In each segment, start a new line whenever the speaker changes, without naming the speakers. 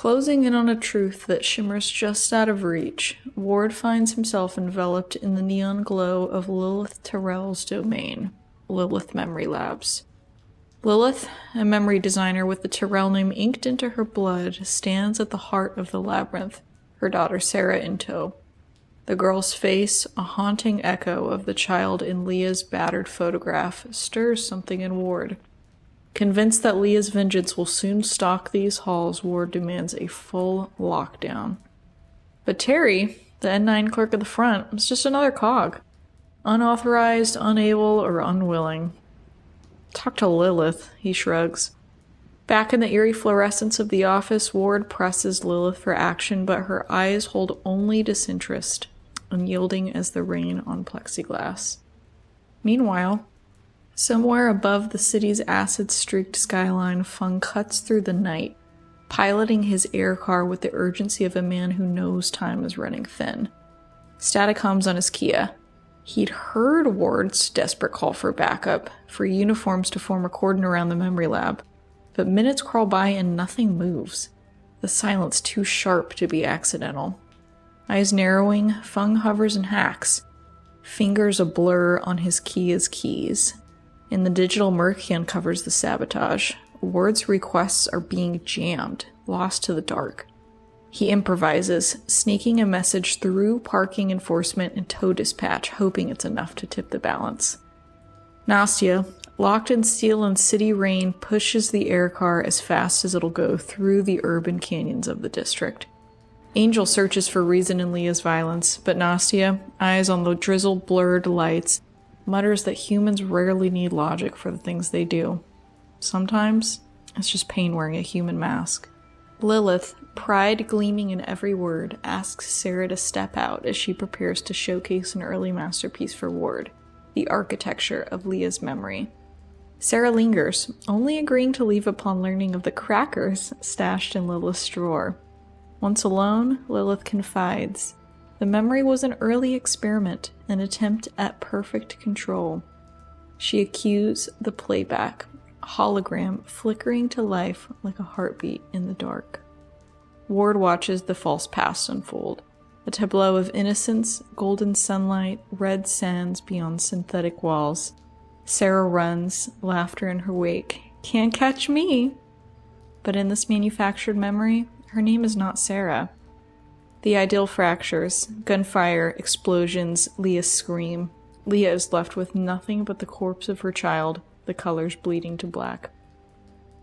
Closing in on a truth that shimmers just out of reach, Ward finds himself enveloped in the neon glow of Lilith Terrell's domain, Lilith Memory Labs. Lilith, a memory designer with the Terrell name inked into her blood, stands at the heart of the labyrinth, her daughter Sarah in tow. The girl's face, a haunting echo of the child in Leah's battered photograph, stirs something in Ward. Convinced that Leah's vengeance will soon stalk these halls, Ward demands a full lockdown. But Terry, the N9 clerk at the front, was just another cog. Unauthorized, unable, or unwilling. Talk to Lilith, he shrugs. Back in the eerie fluorescence of the office, Ward presses Lilith for action, but her eyes hold only disinterest, unyielding as the rain on plexiglass. Meanwhile, somewhere above the city's acid-streaked skyline, Feng cuts through the night, piloting his air car with the urgency of a man who knows time is running thin. Static hums on his Kia. He'd heard Ward's desperate call for backup, for uniforms to form a cordon around the memory lab, but minutes crawl by and nothing moves. The silence too sharp to be accidental. Eyes narrowing, Feng hovers and hacks. Fingers a blur on his Kia's keys. In the digital murk, he uncovers the sabotage. Ward's requests are being jammed, lost to the dark. He improvises, sneaking a message through parking enforcement and tow dispatch, hoping it's enough to tip the balance. Nastya, locked in steel and city rain, pushes the air car as fast as it'll go through the urban canyons of the district. Angel searches for reason in Leah's violence, but Nastya, eyes on the drizzled, blurred lights, mutters that humans rarely need logic for the things they do. Sometimes, it's just pain wearing a human mask. Lilith, pride gleaming in every word, asks Sarah to step out as she prepares to showcase an early masterpiece for Ward, the architecture of Leah's memory. Sarah lingers, only agreeing to leave upon learning of the crackers stashed in Lilith's drawer. Once alone, Lilith confides, the memory was an early experiment, an attempt at perfect control. She accuses the playback, a hologram flickering to life like a heartbeat in the dark. Ward watches the false past unfold, a tableau of innocence, golden sunlight, red sands beyond synthetic walls. Sarah runs, laughter in her wake. Can't catch me! But in this manufactured memory, her name is not Sarah. The idyll fractures, gunfire, explosions, Leah's scream. Leah is left with nothing but the corpse of her child, the colors bleeding to black.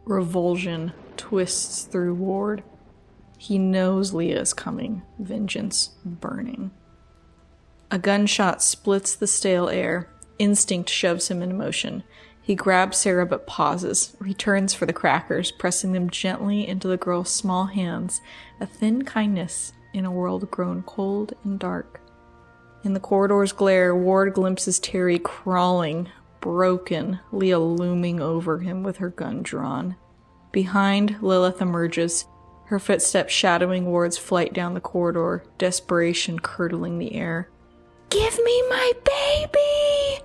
Revulsion twists through Ward. He knows Leah is coming, vengeance burning. A gunshot splits the stale air. Instinct shoves him into motion. He grabs Sarah but pauses, returns for the crackers, pressing them gently into the girl's small hands, a thin kindness in a world grown cold and dark. In the corridor's glare, Ward glimpses Terry crawling, broken, Leah looming over him with her gun drawn. Behind, Lilith emerges, her footsteps shadowing Ward's flight down the corridor, desperation curdling the air. "Give me my baby!"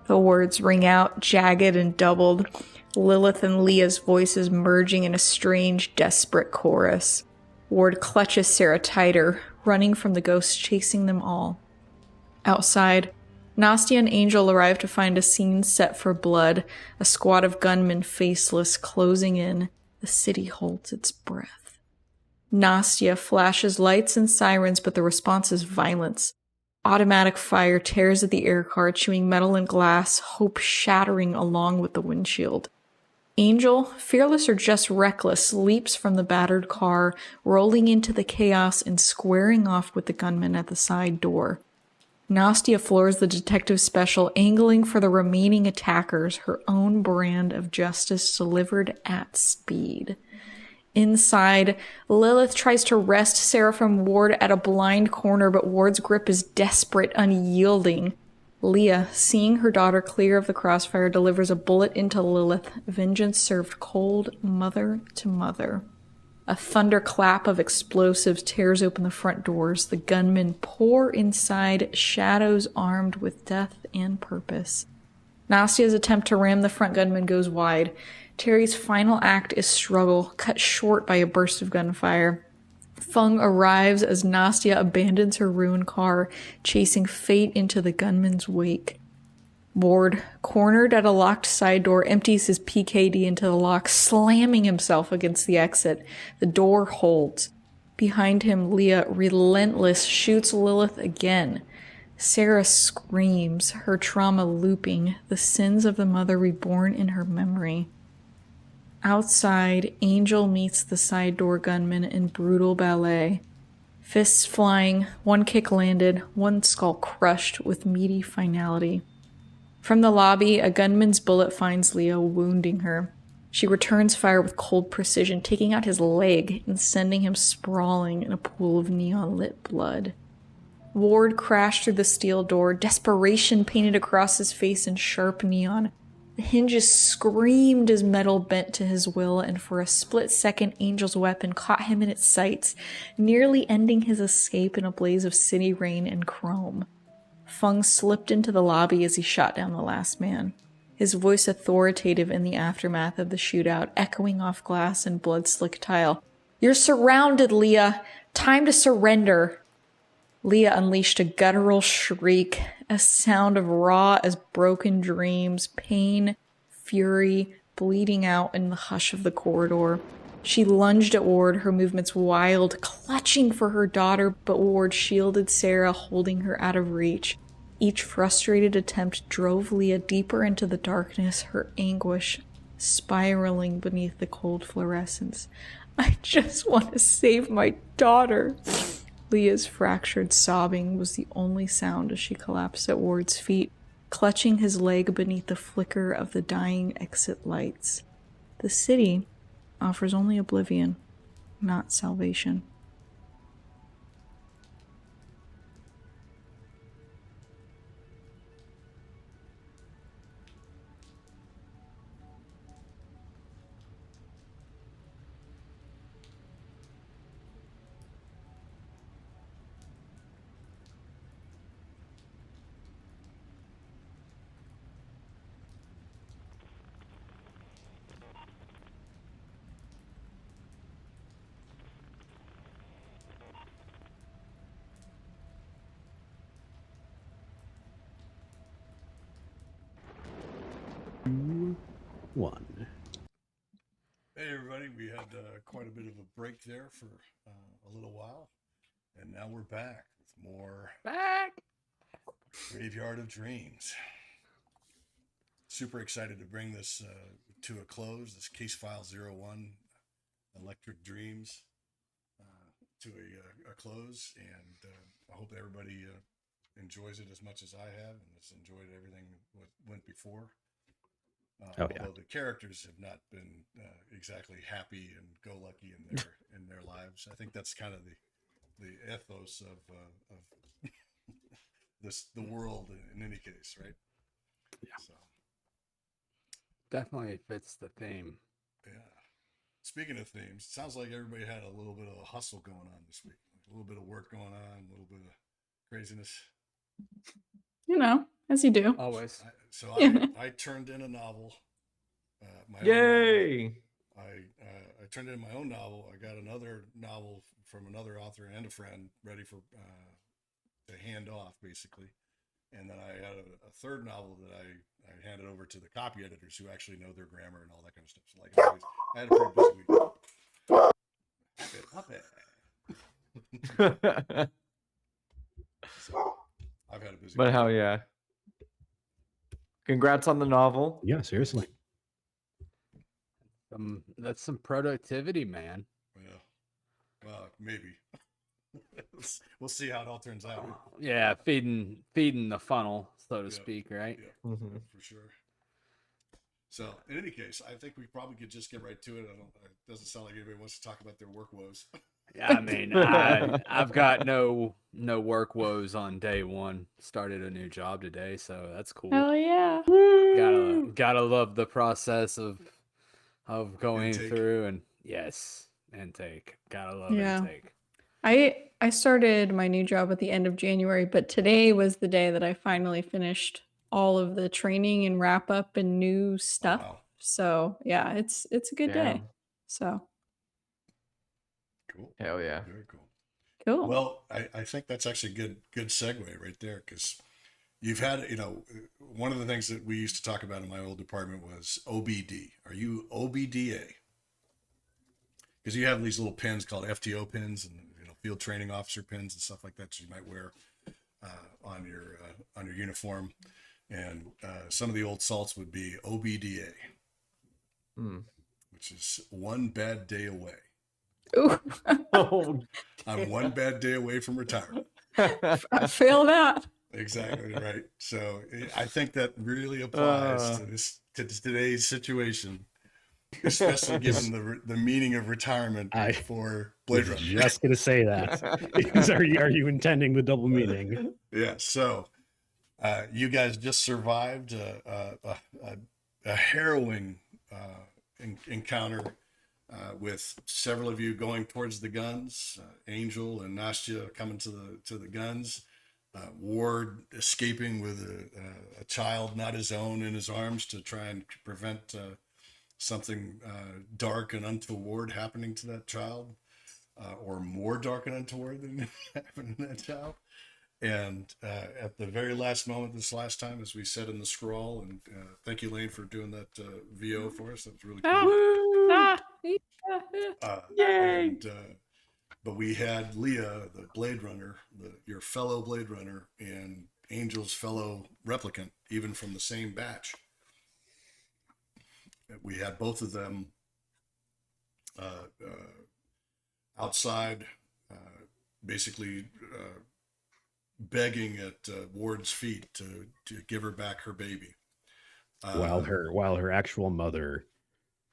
The words ring out, jagged and doubled, Lilith and Leah's voices merging in a strange, desperate chorus. Ward clutches Sarah tighter, running from the ghosts chasing them all. Outside, Nastya and Angel arrive to find a scene set for blood, a squad of gunmen faceless closing in. The city holds its breath. Nastya flashes lights and sirens, but the response is violence. Automatic fire tears at the air car, chewing metal and glass, hope shattering along with the windshield. Angel, fearless or just reckless, leaps from the battered car, rolling into the chaos and squaring off with the gunman at the side door. Nastya floors the detective special, angling for the remaining attackers, her own brand of justice delivered at speed. Inside, Lilith tries to wrest Sarah from Ward at a blind corner, but Ward's grip is desperate, unyielding. Leah, seeing her daughter clear of the crossfire, delivers a bullet into Lilith, vengeance served cold, mother to mother. A thunderclap of explosives tears open the front doors. The gunmen pour inside, shadows armed with death and purpose. Nastya's attempt to ram the front gunman goes wide. Terry's final act is struggle, cut short by a burst of gunfire. Feng arrives as Nastya abandons her ruined car, chasing fate into the gunman's wake. Ward, cornered at a locked side door, empties his PKD into the lock, slamming himself against the exit. The door holds. Behind him, Leah, relentless, shoots Lilith again. Sarah screams, her trauma looping, the sins of the mother reborn in her memory. Outside, Angel meets the side door gunman in brutal ballet. Fists flying, one kick landed, one skull crushed with meaty finality. From the lobby, a gunman's bullet finds Leah, wounding her. She returns fire with cold precision, taking out his leg and sending him sprawling in a pool of neon-lit blood. Ward crashed through the steel door, desperation painted across his face in sharp neon. The hinges screamed as metal bent to his will, and for a split second, Angel's weapon caught him in its sights, nearly ending his escape in a blaze of city rain and chrome. Feng slipped into the lobby as he shot down the last man, his voice authoritative in the aftermath of the shootout, echoing off glass and blood-slick tile. "You're surrounded, Leah! Time to surrender!" Leah unleashed a guttural shriek, a sound of raw as broken dreams, pain, fury, bleeding out in the hush of the corridor. She lunged at Ward, her movements wild, clutching for her daughter, but Ward shielded Sarah, holding her out of reach. Each frustrated attempt drove Leah deeper into the darkness, her anguish spiraling beneath the cold fluorescence. "I just want to save my daughter." Leah's fractured sobbing was the only sound as she collapsed at Ward's feet, clutching his leg beneath the flicker of the dying exit lights. The city offers only oblivion, not salvation.
One.
Hey everybody, we had quite a bit of a break there for a little while, and now we're back with more Graveyard of Dreams. Super excited to bring this to a close, this case file 01, Electric Dreams, to a close, and I hope everybody enjoys it as much as I have and has enjoyed everything what went before. Although the characters have not been exactly happy and go lucky in their lives, I think that's kind of the ethos of the world in any case, right?
Yeah.
So
definitely fits the theme.
yeah. Speaking of themes, it sounds like everybody had a little bit of a hustle going on this week, a little bit of work going on, a little bit of craziness.
You know, as you do.
Always.
I turned in a novel. My
Yay!
own novel. I turned in my own novel. I got another novel from another author and a friend ready for to hand off, basically. And then I had a third novel that I handed over to the copy editors who actually know their grammar and all that kind of stuff. So like I had a pretty busy week. So I've had a busy
But
week.
hell yeah. Congrats on the novel.
Yeah, seriously.
That's some productivity, man.
Yeah. Well, maybe. We'll see how it all turns out.
Yeah, feeding the funnel, so to speak, right?
Yeah, for sure. So, in any case, I think we probably could just get right to it. It doesn't sound like anybody wants to talk about their work woes.
Yeah, I mean, I've got no work woes on day one. Started a new job today, so that's cool.
Hell yeah.
Gotta love the process of going
Intake.
through and intake. Gotta love intake.
I started my new job at the end of January, but today was the day that I finally finished all of the training and wrap up and new stuff.
Wow.
So yeah, it's a good day.
Damn.
So
Cool.
Hell yeah.
Very cool.
cool.
Well, I think that's actually good segue right there, because you've had, one of the things that we used to talk about in my old department was OBD. Are you OBDA? Because you have these little pins called FTO pins and field training officer pins and stuff like that, so you might wear on your uniform. And some of the old salts would be OBDA, which is one bad day away.
Ooh,
Oh,
I'm one bad day away from retirement.
I feel that.
Exactly right. So I think that really applies to today's situation, especially given the meaning of retirement for Blade Runner.
Just gonna say that. Because are you intending the double meaning?
Yeah. So you guys just survived a harrowing encounter with several of you going towards the guns. Angel and Nastya coming to the guns. Ward escaping with a child not his own in his arms to try and prevent something dark and untoward happening to that child, or more dark and untoward than happened to that child. And at the very last moment, this last time, as we said in the scroll, and thank you, Laine, for doing that VO for us. That was really cool.
Yay!
But we had Leah, the Blade Runner, your fellow Blade Runner, and Angel's fellow replicant, even from the same batch. We had both of them outside, basically begging at Ward's feet to give her back her baby.
While her actual mother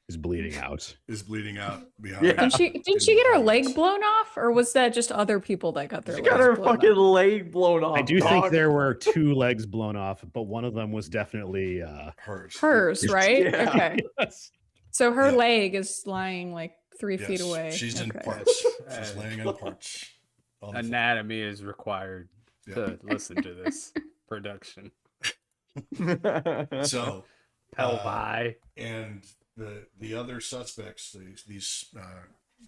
is bleeding out.
Is bleeding out behind.
Yeah.
Did she get her leg blown off, or was that just other people that got their
She
legs
got her
blown
fucking
off?
leg blown off.
I do
dog.
think there were 2 legs blown off, but one of them was definitely
hers.
Right?
Yeah.
Okay.
yes.
So her
Yeah.
leg is lying like 3
Yes,
feet away.
she's in
Okay.
parts. She's laying in parts. on the floor.
Anatomy is required
Yeah.
to listen to this production.
So,
Pelvi.
and the other suspects, these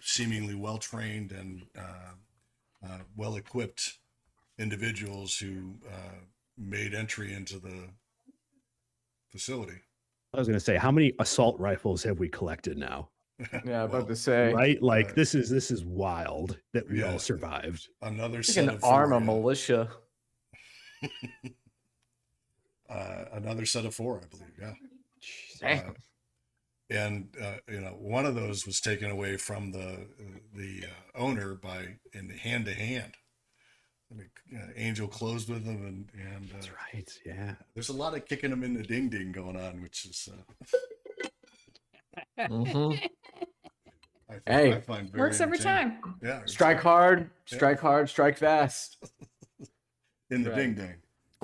seemingly well-trained and well-equipped individuals who made entry into the facility.
I was gonna say, how many assault rifles have we collected now?
Yeah, about
Well,
to say.
Right? Like this is wild that we
Yeah.
all survived.
Another
You
set
can
of
arm a
4,
militia.
another set of 4, I believe. Yeah.
Damn.
And one of those was taken away from the owner in hand to hand. I mean, Angel closed with him, and
That's right. Yeah.
there's a lot of kicking him in the ding ding going on, which is
Mhm.
I find very
Works every
entertaining.
time.
Yeah,
Strike hard, strike fast.
in the
Right.
ding ding.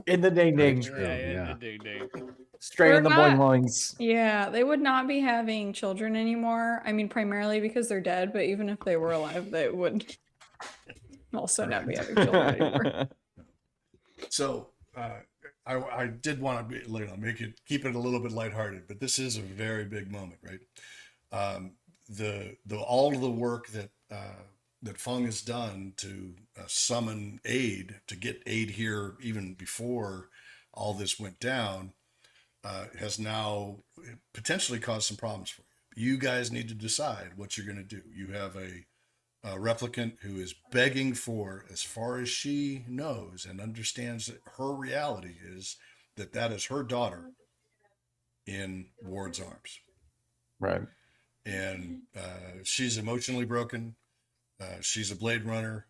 In the ding ding.
True, yeah.
Straight
We're
in the
not-
boing boings.
Yeah, they would not be having children anymore. I mean, primarily because they're dead, but even if they were alive, they would also not be having children anymore.
So I did want to keep it a little bit lighthearted, but this is a very big moment, right? All of the work that Feng has done to summon aid, to get aid here even before all this went down, has now potentially caused some problems for you. You guys need to decide what you're going to do. You have a replicant who is begging for, as far as she knows and understands that her reality is that is her daughter in Ward's arms.
Right.
And she's emotionally broken. She's a Blade Runner.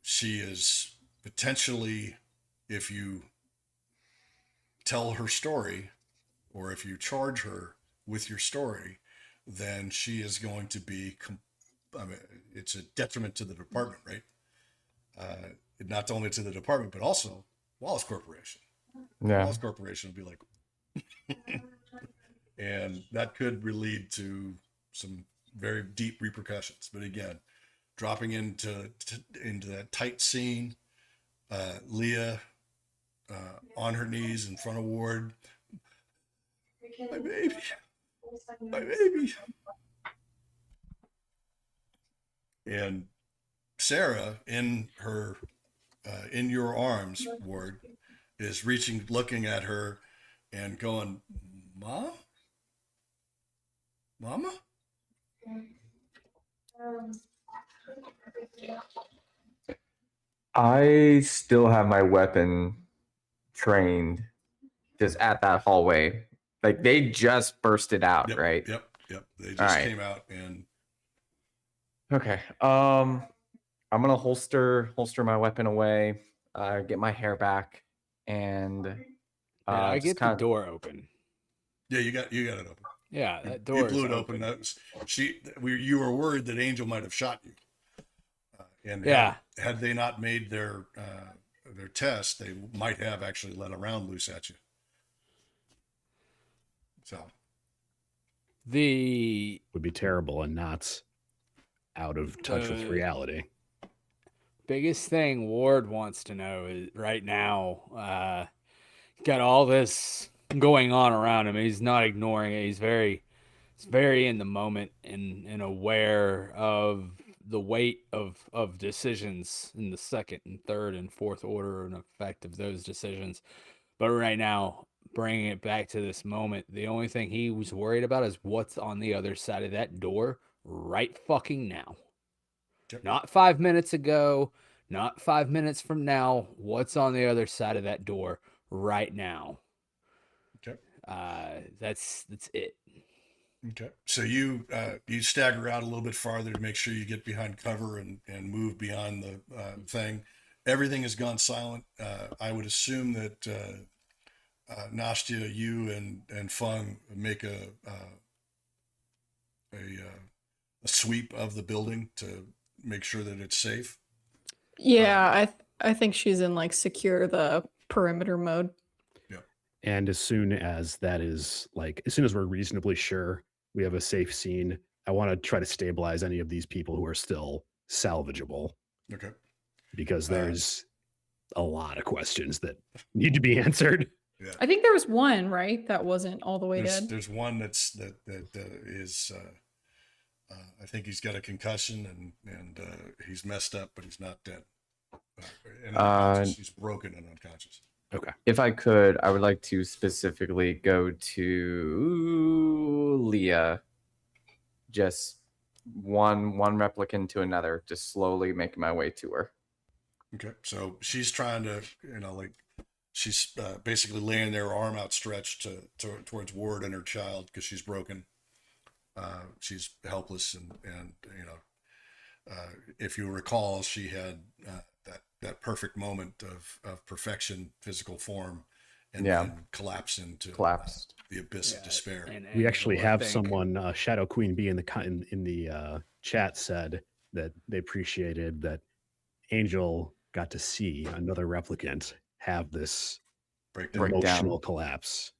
She is potentially, if you tell her story, or if you charge her with your story, then she is going to be, it's a detriment to the department, right? Not only to the department, but also Wallace Corporation.
Yeah.
Wallace Corporation would be like, and that could lead to some very deep repercussions. But again, dropping into that tight scene, Leah, on her knees in front of Ward. My baby. My baby. And Sarah, in your arms, Ward, is reaching, looking at her and going, Mom? Mama?
I still have my weapon trained just at that hallway. Like they just bursted out,
Yep,
right?
Yep. They just
right.
came out and
Okay. I'm gonna holster my weapon away, get my hair back, and
I
just
get the
kind of
door open.
yeah, you got it open.
Yeah, that
You
door
blew
is
it open. You were worried that Angel might have shot you. And
Yeah.
had they not made their test, they might have actually let a round loose at you. So
would be terrible and not out of touch with reality.
Biggest thing Ward wants to know is right now, got all this going on around him. He's not ignoring it. He's very in the moment and aware of the weight of decisions in the second and third and fourth order and effect of those decisions. But right now, bringing it back to this moment, the only thing he was worried about is what's on the other side of that door right fucking now.
Yep.
Not 5 minutes ago, not 5 minutes from now. What's on the other side of that door right now?
Okay.
That's it.
Okay. So you stagger out a little bit farther to make sure you get behind cover and move beyond the thing. Everything has gone silent. I would assume that Nastya, you and Feng make a sweep of the building to make sure that it's safe.
Yeah, I think she's in like secure the perimeter mode.
And as soon as we're reasonably sure we have a safe scene, I want to try to stabilize any of these people who are still salvageable.
Okay.
Because there's a lot of questions that need to be answered.
Yeah.
I think there was one, right, that wasn't all the way dead.
There's one that is I think he's got a concussion and he's messed up, but he's not dead. And unconscious. He's broken and unconscious.
Okay.
If I could, I would like to specifically go to Leah. Just one replicant to another, just slowly making my way to her.
Okay. So she's trying to, she's basically laying there, arm outstretched towards Ward and her child because she's broken. She's helpless and if you recall, she had that perfect moment of perfection, physical form, and then collapsed the abyss of despair.
We actually have someone, Shadow Queen B in the chat said that they appreciated that Angel got to see another replicant have this emotional collapse.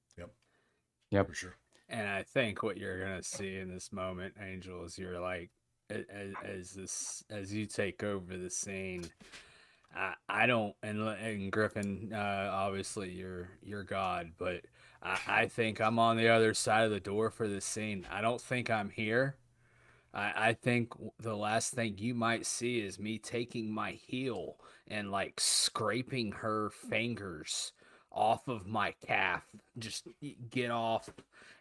Yep,
for sure.
And I think what you're gonna see in this moment, Angel, is you're like, as you take over the scene. I don't, and Griffin, obviously you're God, but I think I'm on the other side of the door for this scene. I don't think I'm here. I think the last thing you might see is me taking my heel and like scraping her fingers off of my calf. Just get off.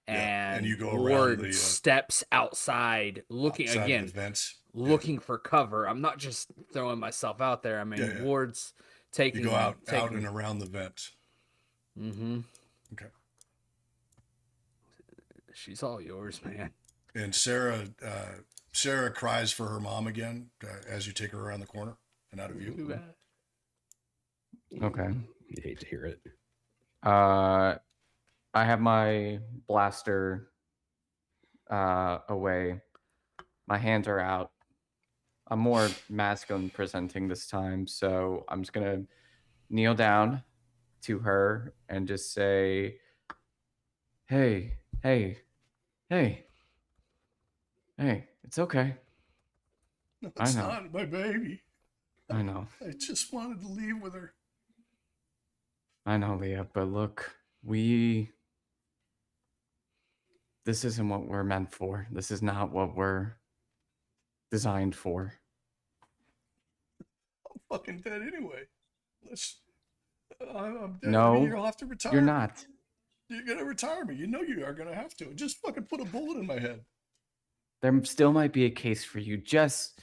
And
you go
Ward
around the
steps outside, looking
outside
again,
of the vents.
looking for cover. I'm not just throwing myself out there. I mean, Ward's taking.
You go out and around the vents.
Mm-hmm.
Okay.
She's all yours, man.
And Sarah cries for her mom again as you take her around the corner and out of view.
Okay.
You'd hate to hear it.
I have my blaster away. My hands are out. I'm more masculine presenting this time, so I'm just gonna kneel down to her and just say, hey, it's okay.
No, it's not my baby.
I know.
I just wanted to leave with her.
I know, Leah, but look, this isn't what we're meant for. This is not what we're designed for.
I'm fucking dead anyway. I'm dead.
No,
I mean, you'll have to retire.
You're not.
You're gonna retire me. You know you are gonna have to. Just fucking put a bullet in my head.
There still might be a case for you. Just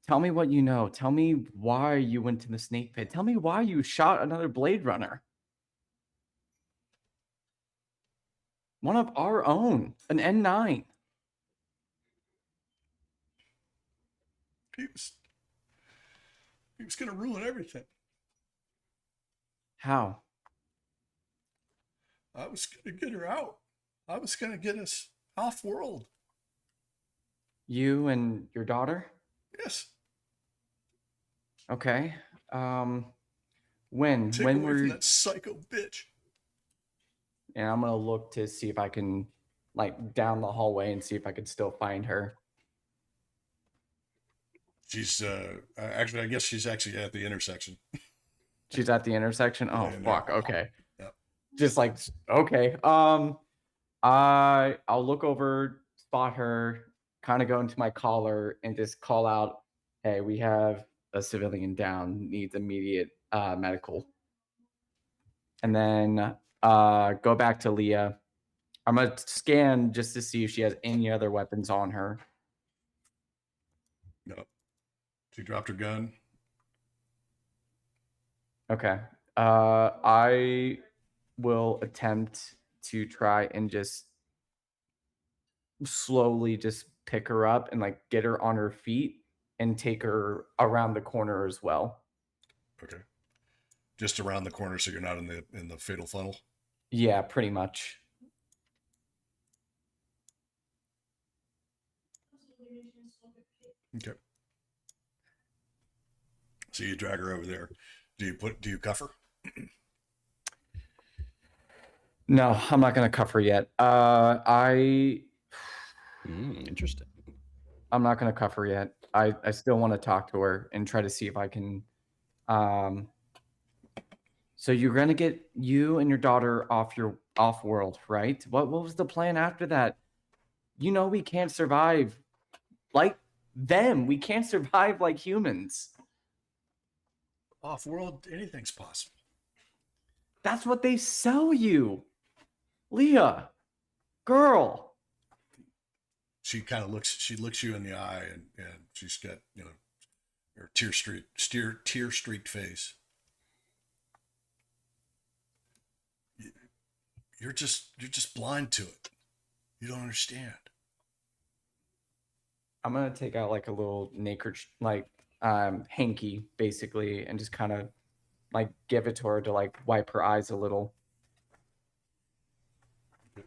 tell me what you know. Tell me why you went to the snake pit. Tell me why you shot another Blade Runner. One of our own, an N9.
He was gonna ruin everything.
How?
I was gonna get her out. I was gonna get us off world.
You and your daughter?
Yes.
Okay. When
Take
when
away
were
from that psycho bitch.
And I'm gonna look to see if I can, like, down the hallway and see if I can still find her.
She's actually, I guess she's actually at the intersection.
She's at the intersection. Oh
Yeah,
fuck.
no.
Okay.
Yep.
Just like okay. I'll look over, spot her, kind of go into my collar, and just call out, "Hey, we have a civilian down. Needs immediate medical." And then go back to Leah. I'm gonna scan just to see if she has any other weapons on her.
No. She dropped her gun.
Okay. I will attempt to try and just slowly just pick her up and like get her on her feet and take her around the corner as well.
Okay. Just around the corner, so you're not in the fatal funnel.
Yeah, pretty much.
Okay. So you drag her over there. Do you cuff her?
No, I'm not gonna cuff her yet.
Interesting.
I'm not gonna cuff her yet. I still want to talk to her and try to see if I can. So you're gonna get you and your daughter off world, right? What was the plan after that? You know we can't survive like them. We can't survive like humans.
Off world, anything's possible.
That's what they sell you, Leah, girl.
She kind of looks you in the eye, and she's got, you know, her tear streaked face. You're just blind to it. You don't understand.
I'm gonna take out like a little naked, like hanky, basically, and just kind of like give it to her to like wipe her eyes a little.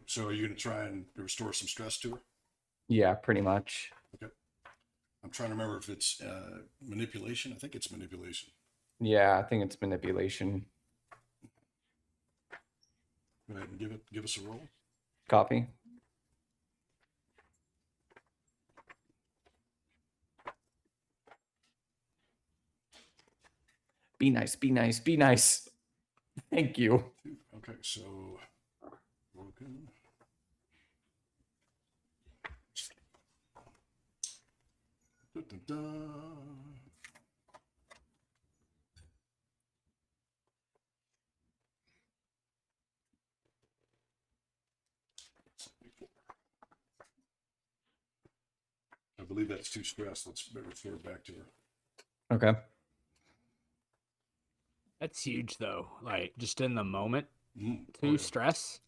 So are you gonna try and restore some stress to her?
Yeah, pretty much.
Okay. I'm trying to remember if it's manipulation. I think it's manipulation.
Yeah, I think it's manipulation.
Go ahead and give us a roll.
Copy. Be nice, be nice, be nice. Thank you.
Okay, so broken. Da, da, da. I believe that's too stressed. Let's refer back to her.
Okay.
That's huge, though. Like, just in the moment,
Oh,
too
yeah.
stress.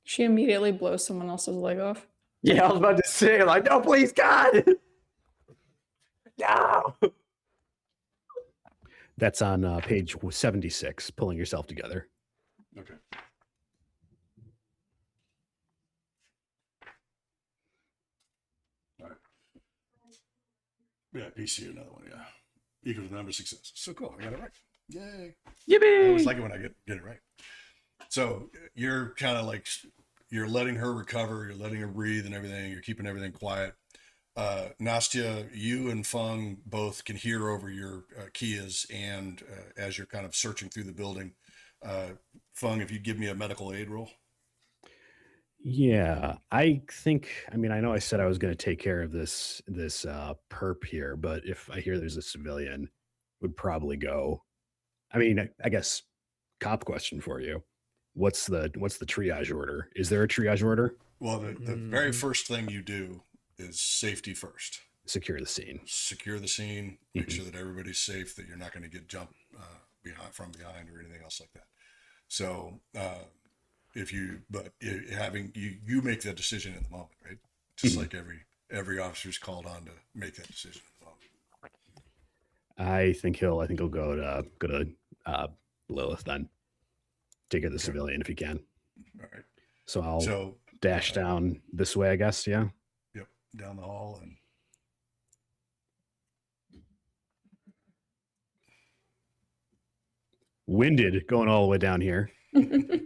She immediately blows someone else's leg off.
Yeah, I was about to say, like, no, please, God. No.
That's on page 76, pulling yourself together.
Okay. All right. Yeah, PC, another one, yeah. Equal to the number of successes. So cool, I got it right. Yay. I always
Yippee.
like it when I get it right. So you're kind of like, you're letting her recover, you're letting her breathe and everything, you're keeping everything quiet. Nastya, you and Feng both can hear over your Kias, and as you're kind of searching through the building, Feng, if you give me a medical aid roll.
Yeah, I think. I mean, I know I said I was going to take care of this perp here, but if I hear there's a civilian, would probably go. I mean, I guess cop question for you. What's the triage order? Is there a triage order?
Well, the very first thing you do is safety first.
Secure the scene.
Secure the scene. Make sure that everybody's safe. That you're not going to get jumped from behind or anything else like that. So if you make that decision in the moment, right? Just like every officer's called on to make that decision in the moment.
I think he'll go to Lilith then. Take care of the civilian if he can.
All right.
So I'll dash down this way, I guess. Yeah.
Yep. Down the hall and.
Winded going all the way down here. And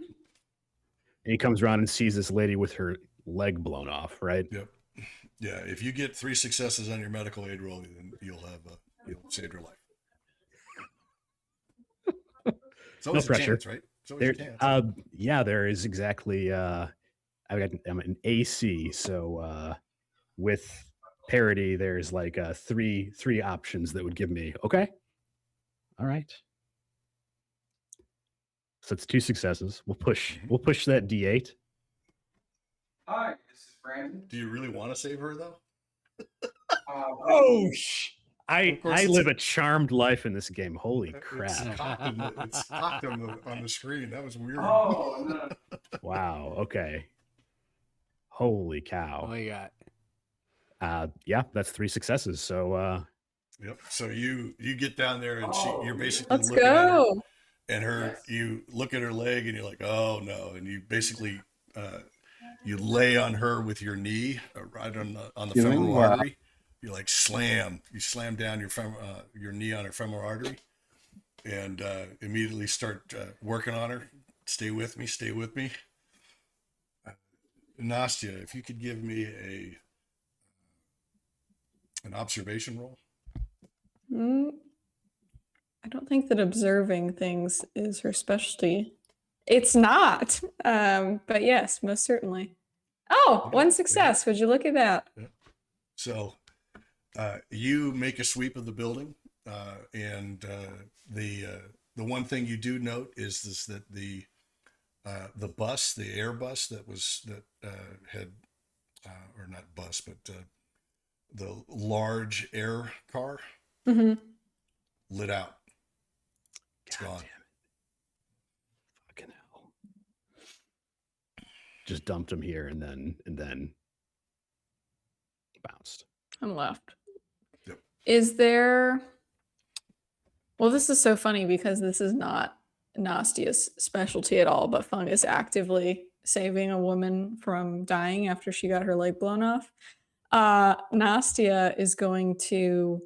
he comes around and sees this lady with her leg blown off, right?
Yep. Yeah. If you get 3 successes on your medical aid roll, then you'll save your life. It's always
no pressure,
chance, right? It's always a chance.
Yeah, there is exactly. I'm an AC, so with parity, there's like three options that would give me. Okay. All right. So it's 2 successes. We'll push that D8.
Hi, this is Branden.
Do you really want to save her though?
I live a charmed life in this game. Holy crap.
It's cocked on the screen. That was weird.
Oh, no.
Wow. Okay. Holy cow.
What you got?
Yeah, that's 3 successes. So
Yep. So you get down there and you're basically
Let's
looking at her,
go.
and you look at her leg and you're like, oh no, and you basically you lay on her with your knee right on the femoral artery. You like slam down your knee on her femoral artery, and immediately start working on her. Stay with me. Nastya, if you could give me an observation roll.
I don't think that observing things is her specialty. It's not, but yes, most certainly. Oh,
Okay.
1 success. Would you look at that?
Yeah. So you make a sweep of the building, and the one thing you do note is that the bus, the air bus had or not bus, but the large air car lit out. It's gone.
damn it. Fucking hell. Just dumped him here and then bounced.
I'm left.
Yep.
Is there... Well, this is so funny because this is not Nastya's specialty at all, but Feng is actively saving a woman from dying after she got her leg blown off. Nastya is going to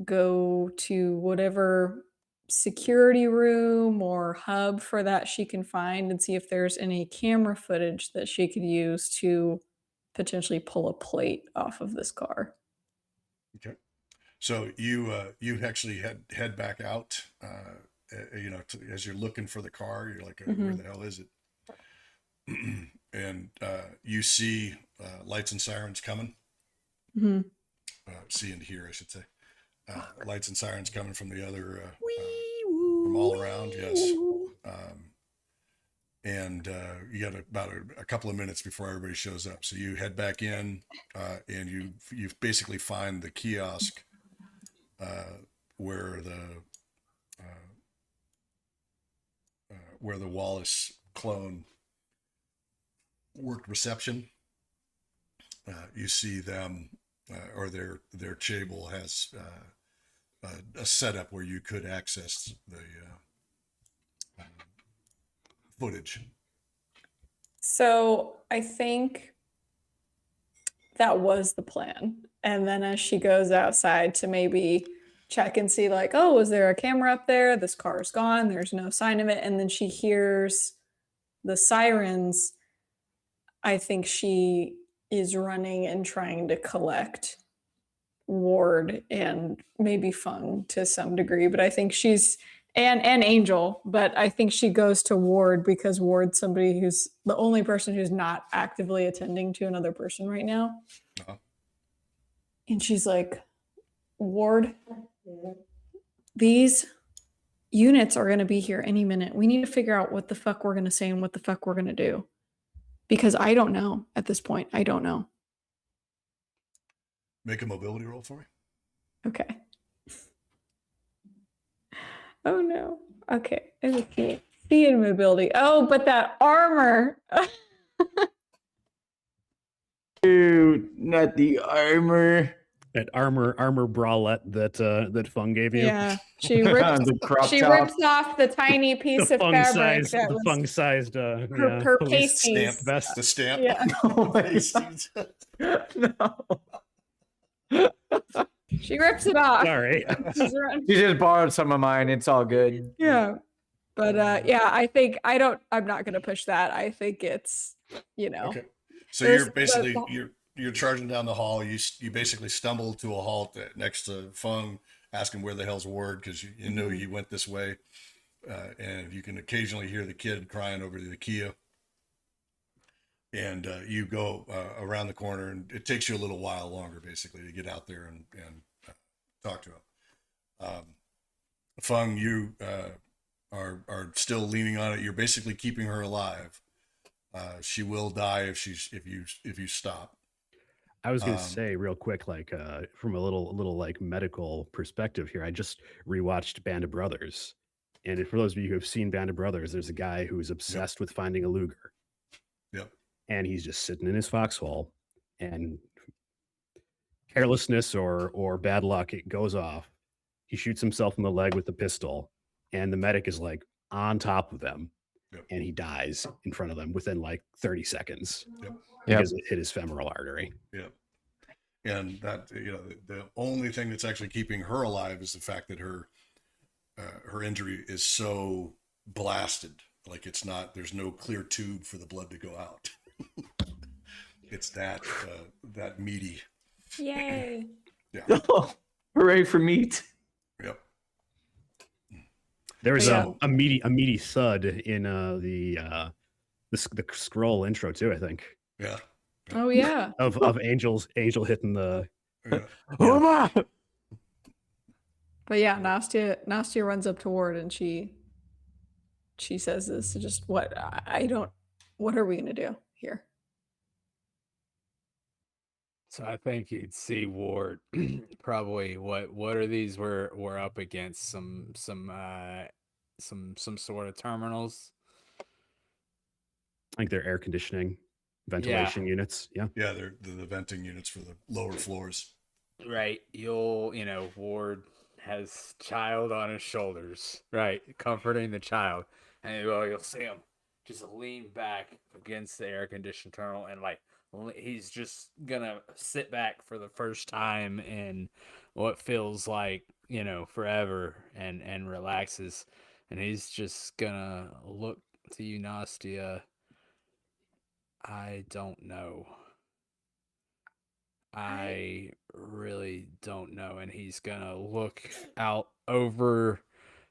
go to whatever security room or hub for that she can find and see if there's any camera footage that she could use to potentially pull a plate off of this car.
Okay. So you actually head back out, as you're looking for the car, you're like, where the hell is it? And you see lights and sirens coming. See and hear, I should say. Lights and sirens coming from the other, from all around, yes. And you got about a couple of minutes before everybody shows up. So you head back in, and you basically find the kiosk where the Wallace clone worked reception. You see them, or their table has a setup where you could access the footage.
So I think that was the plan. And then as she goes outside to maybe check and see like, oh, is there a camera up there? This car's gone. There's no sign of it. And then she hears the sirens. I think she is running and trying to collect Ward and maybe Feng to some degree, but I think she's and Angel, but I think she goes to Ward because Ward's somebody who's the only person who's not actively attending to another person right now.
Uh-huh.
And she's like, Ward, these units are going to be here any minute. We need to figure out what the fuck we're going to say and what the fuck we're going to do. Because I don't know at this point. I don't know.
Make a mobility roll for me.
Okay. Oh no. Okay. Okay. See in mobility. Oh, but that armor.
Dude, not the armor.
That armor bralette that Feng gave you.
Yeah. She rips
The crop
she
top.
rips off the tiny piece of fabric that was
Feng-sized
her
police
pasties.
Stamp.
vest.
The stamp.
Yeah.
Oh my God. No.
She rips it off.
Sorry.
You just borrowed some of mine. It's all good.
Yeah. But yeah, I'm not gonna push that. I think it's,
Okay. So
There's
you're basically
the-
you're charging down the hall. You basically stumble to a halt next to Feng, asking where the hell's Ward, because you know he went this way, and you can occasionally hear the kid crying over the Kia. And you go around the corner, and it takes you a little while longer, basically, to get out there and talk to him. Feng, you are still leaning on it. You're basically keeping her alive. She will die if you stop.
I was going to say real quick, like from a little like medical perspective here, I just rewatched Band of Brothers, and for those of you who have seen Band of Brothers, there's a guy who's obsessed with finding a Luger.
Yep.
And he's just sitting in his foxhole, and carelessness or bad luck, it goes off. He shoots himself in the leg with the pistol, and the medic is like on top of them.
Yep.
And he dies in front of them within like 30 seconds.
Yep.
Because it hit his femoral artery.
Yep. And that, the only thing that's actually keeping her alive is the fact that her injury is so blasted. Like there's no clear tube for the blood to go out. It's that meaty.
Yay.
Yeah.
Hooray for meat.
Yep.
There's
Yeah.
a meaty thud in the scroll intro too, I think.
Yeah.
Oh yeah.
Of Angel hitting the
Yeah.
Yeah.
But yeah, Nastya runs up to Ward and she says this. Just what are we gonna do here?
So I think you'd see Ward probably what are these we're up against some sort of terminals.
I think they're air conditioning, ventilation units. Yeah.
Yeah, they're the venting units for the lower floors.
Right. Ward has child on his shoulders, right? Comforting the child. And you'll see him just lean back against the air conditioned terminal and he's just gonna sit back for the first time in what feels like, forever and relaxes. And he's just gonna look to you, Nastya. I don't know. I really don't know. And he's gonna look out over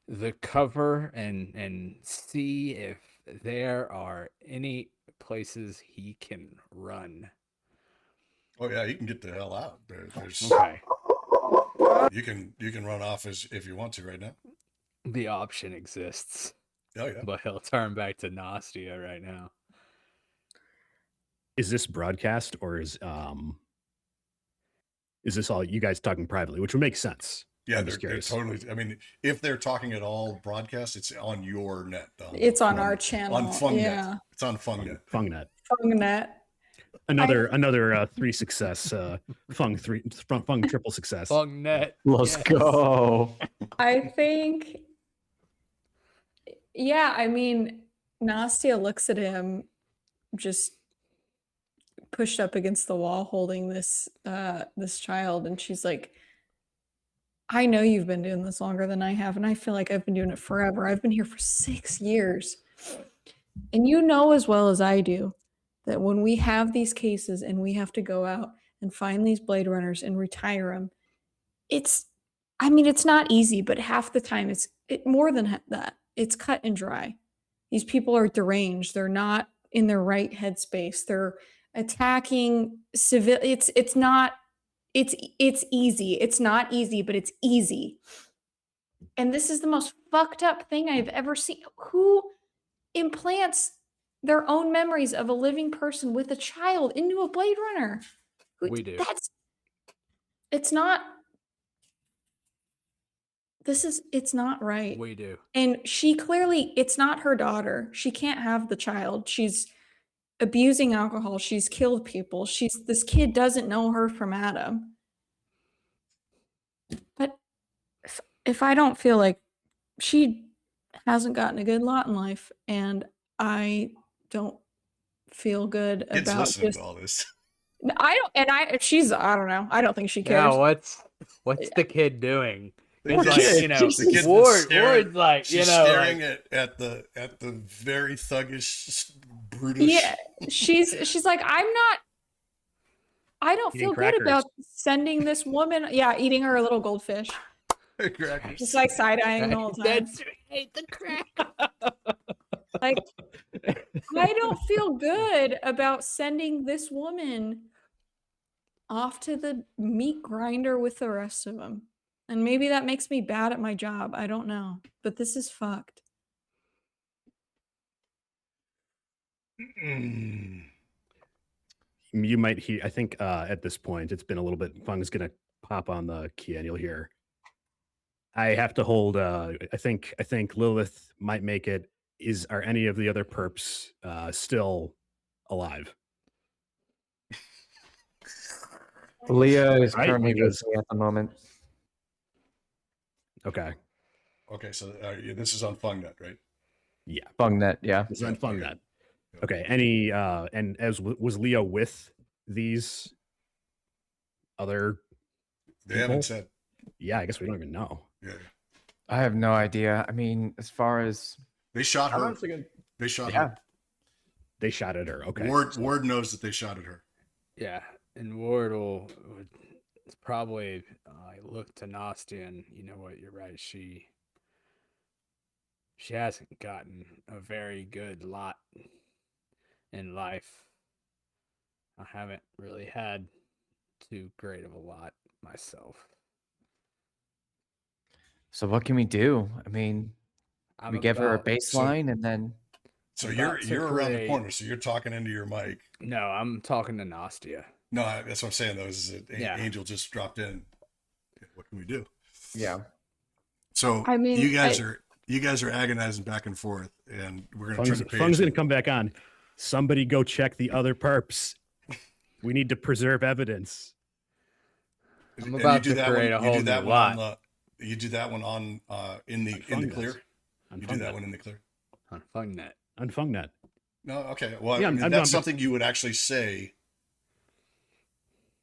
the cover and see if there are any places he can run.
Oh yeah, you can get the hell out. There's
Okay.
you can run off if you want to right now.
The option exists.
Oh yeah.
But he'll turn back to Nastya right now.
Is this broadcast or is this all you guys talking privately, which would make sense?
Yeah,
I'm just
they're
curious.
totally. I mean, if they're talking at all broadcast, it's on your net.
It's on our channel.
On Fengnet.
Yeah.
It's on Fengnet.
Fengnet.
Fengnet.
Another 3 success. Feng triple success.
Fengnet.
Let's go.
I think, yeah, I mean, Nastya looks at him just pushed up against the wall holding this child, and she's like, I know you've been doing this longer than I have, and I feel like I've been doing it forever. I've been here for 6 years. And you know as well as I do that when we have these cases and we have to go out and find these Blade Runners and retire them, it's not easy, but half the time more than that. It's cut and dry. These people are deranged. They're not in their right headspace. They're attacking civil. It's easy. It's not easy, but it's easy. And this is the most fucked up thing I've ever seen. Who implants their own memories of a living person with a child into a Blade Runner?
We do.
It's not right.
We do.
And she clearly, it's not her daughter. She can't have the child. She's abusing alcohol. She's killed people. This kid doesn't know her from Adam. But if I don't feel like she hasn't gotten a good lot in life, and I don't feel good
Kids
about
listening
just,
to all this.
I don't know. I don't think she cares.
Now, what's the kid doing?
The
It's
kid-
like,
the kid's been
Ward's like,
She's staring at the very thuggish, brutish.
Yeah, she's like, I don't
Eating
feel
crackers.
good about sending this woman. Yeah, eating her little goldfish,
Crackers.
just like side eyeing the whole time.
That's right, the crack.
Like, I don't feel good about sending this woman off to the meat grinder with the rest of them. And maybe that makes me bad at my job. I don't know. But this is fucked.
Mm.
You might hear, I think at this point, it's been a little bit, Feng's going to pop on the key and you'll hear. I have to hold, I think Lilith might make it. Are any of the other perps still alive?
Leah is
Right,
currently
because-
busy at the moment.
Okay.
Okay, so this is on FungNet, right?
Yeah.
Fungnet, yeah.
It's on
Okay.
FungNet. Okay. Any, and was Leah with these other?
They haven't
People?
said.
Yeah, I guess we don't even know.
Yeah,
I have no idea. I mean, as far as
they shot
I'm
her.
honestly gonna-
They shot
yeah.
her.
They shot at her. Okay.
Ward knows that they shot at her.
Yeah, and Ward would probably look to Nastya, and you know what? You're right. She hasn't gotten a very good lot in life. I haven't really had too great of a lot myself.
So what can we do? I mean,
I'm
we give her a
about-
baseline and then
So
About to
you're around the
create-
corner, so you're talking into your mic.
No, I'm talking to Nastya.
No, that's what I'm saying though. Is that
Yeah.
Angel just dropped in? What can we do?
yeah.
So
I mean,
you guys are agonizing back and forth, and we're gonna turn the page.
Feng's going to come back on. Somebody go check the other perps. We need to preserve evidence.
I'm
And
about
you do
to
that
create
one-
a
you
whole
do
new
that one
lot.
on the- You do that one on in the
FungNet.
clear.
On
You do that
FungNet.
one in the clear.
On FungNet.
On FungNet.
No, okay. Well,
Yeah,
I mean,
I'm-
that's
I'm-
something you would actually say,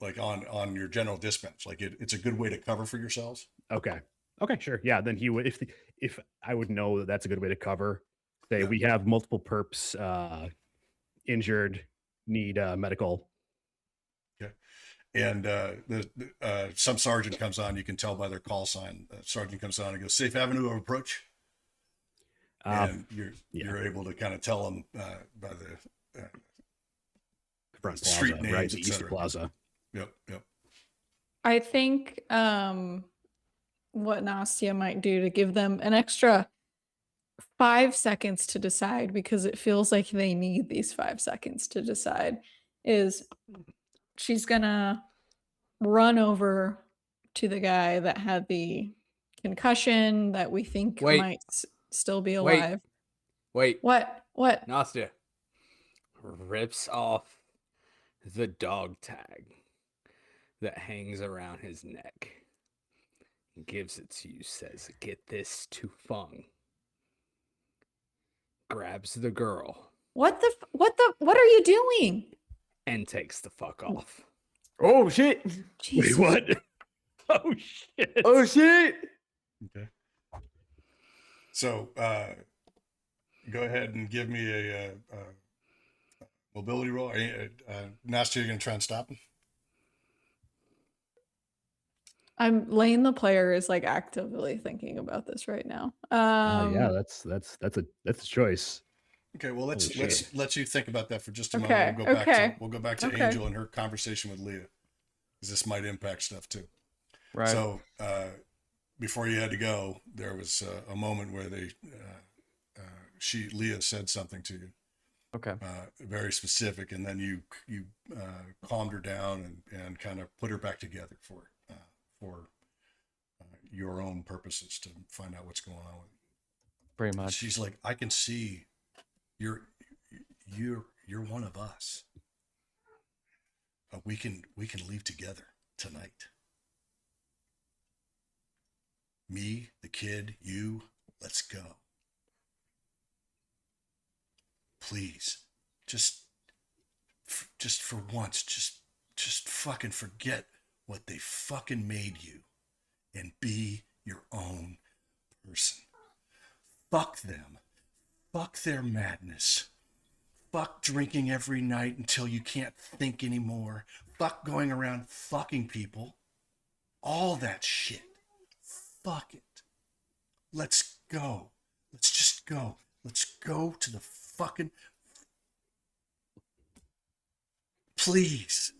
like on your general dispatch. Like it's a good way to cover for yourselves.
Okay. Okay, sure. Yeah, then he would if I would know that that's a good way to cover. Say
Yeah.
we have multiple perps injured, need medical.
And some sergeant comes on. You can tell by their call sign. Sergeant comes on and goes, "Safe avenue of approach." And you're able to kind of tell them by the
front plaza,
street
right?
names,
The
et
East
cetera.
Plaza.
Yep.
I think what Nastya might do to give them an extra 5 seconds to decide, because it feels like they need these 5 seconds to decide, is she's gonna run over to the guy that had the concussion that we think
Wait.
might still be
Wait.
alive.
Wait,
What?
Nastya rips off the dog tag that hangs around his neck, gives it to you, says, "Get this to Feng." Grabs the girl
What are you doing?
and takes the fuck off.
Oh shit!
Jesus.
Wait, what? Oh shit!
Oh shit!
Okay. So go ahead and give me a Mobility roll. Are you, Nastya, you're going to try and stop him?
Laine, the player, is like actively thinking about this right now.
Yeah, that's a choice.
Okay, well let's
Holy shit.
let you think about that for just a
Okay,
moment. We'll go back to
okay.
Angel and her conversation with Leah, because this might impact stuff too.
Right.
So before you had to go, there was a moment where Leah said something to you.
Okay.
Very specific, and then you calmed her down and kind of put her back together for your own purposes to find out what's going on with it.
Pretty much.
She's like, I can see you're one of us. We can leave together tonight. Me, the kid, you, let's go. Please, just for once, just fucking forget what they fucking made you and be your own person. Fuck them. Fuck their madness. Fuck drinking every night until you can't think anymore. Fuck going around fucking people. All that shit. Fuck it. Let's go. Let's just go. Let's go to the fucking... Please.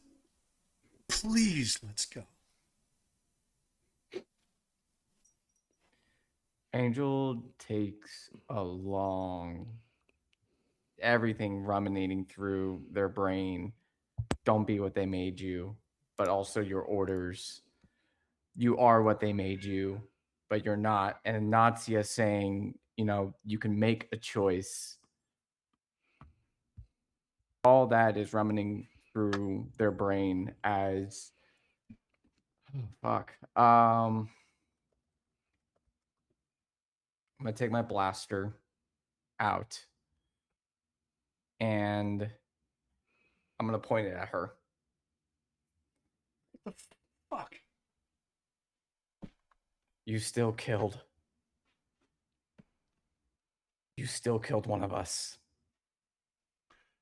Please, let's go.
Angel takes a long, everything ruminating through their brain. Don't be what they made you, but also your orders. You are what they made you, but you're not. And Nastya saying, you can make a choice. All that is ruminating through their brain as, fuck. I'm going to take my blaster out and I'm going to point it at her.
What the fuck?
You still killed one of us.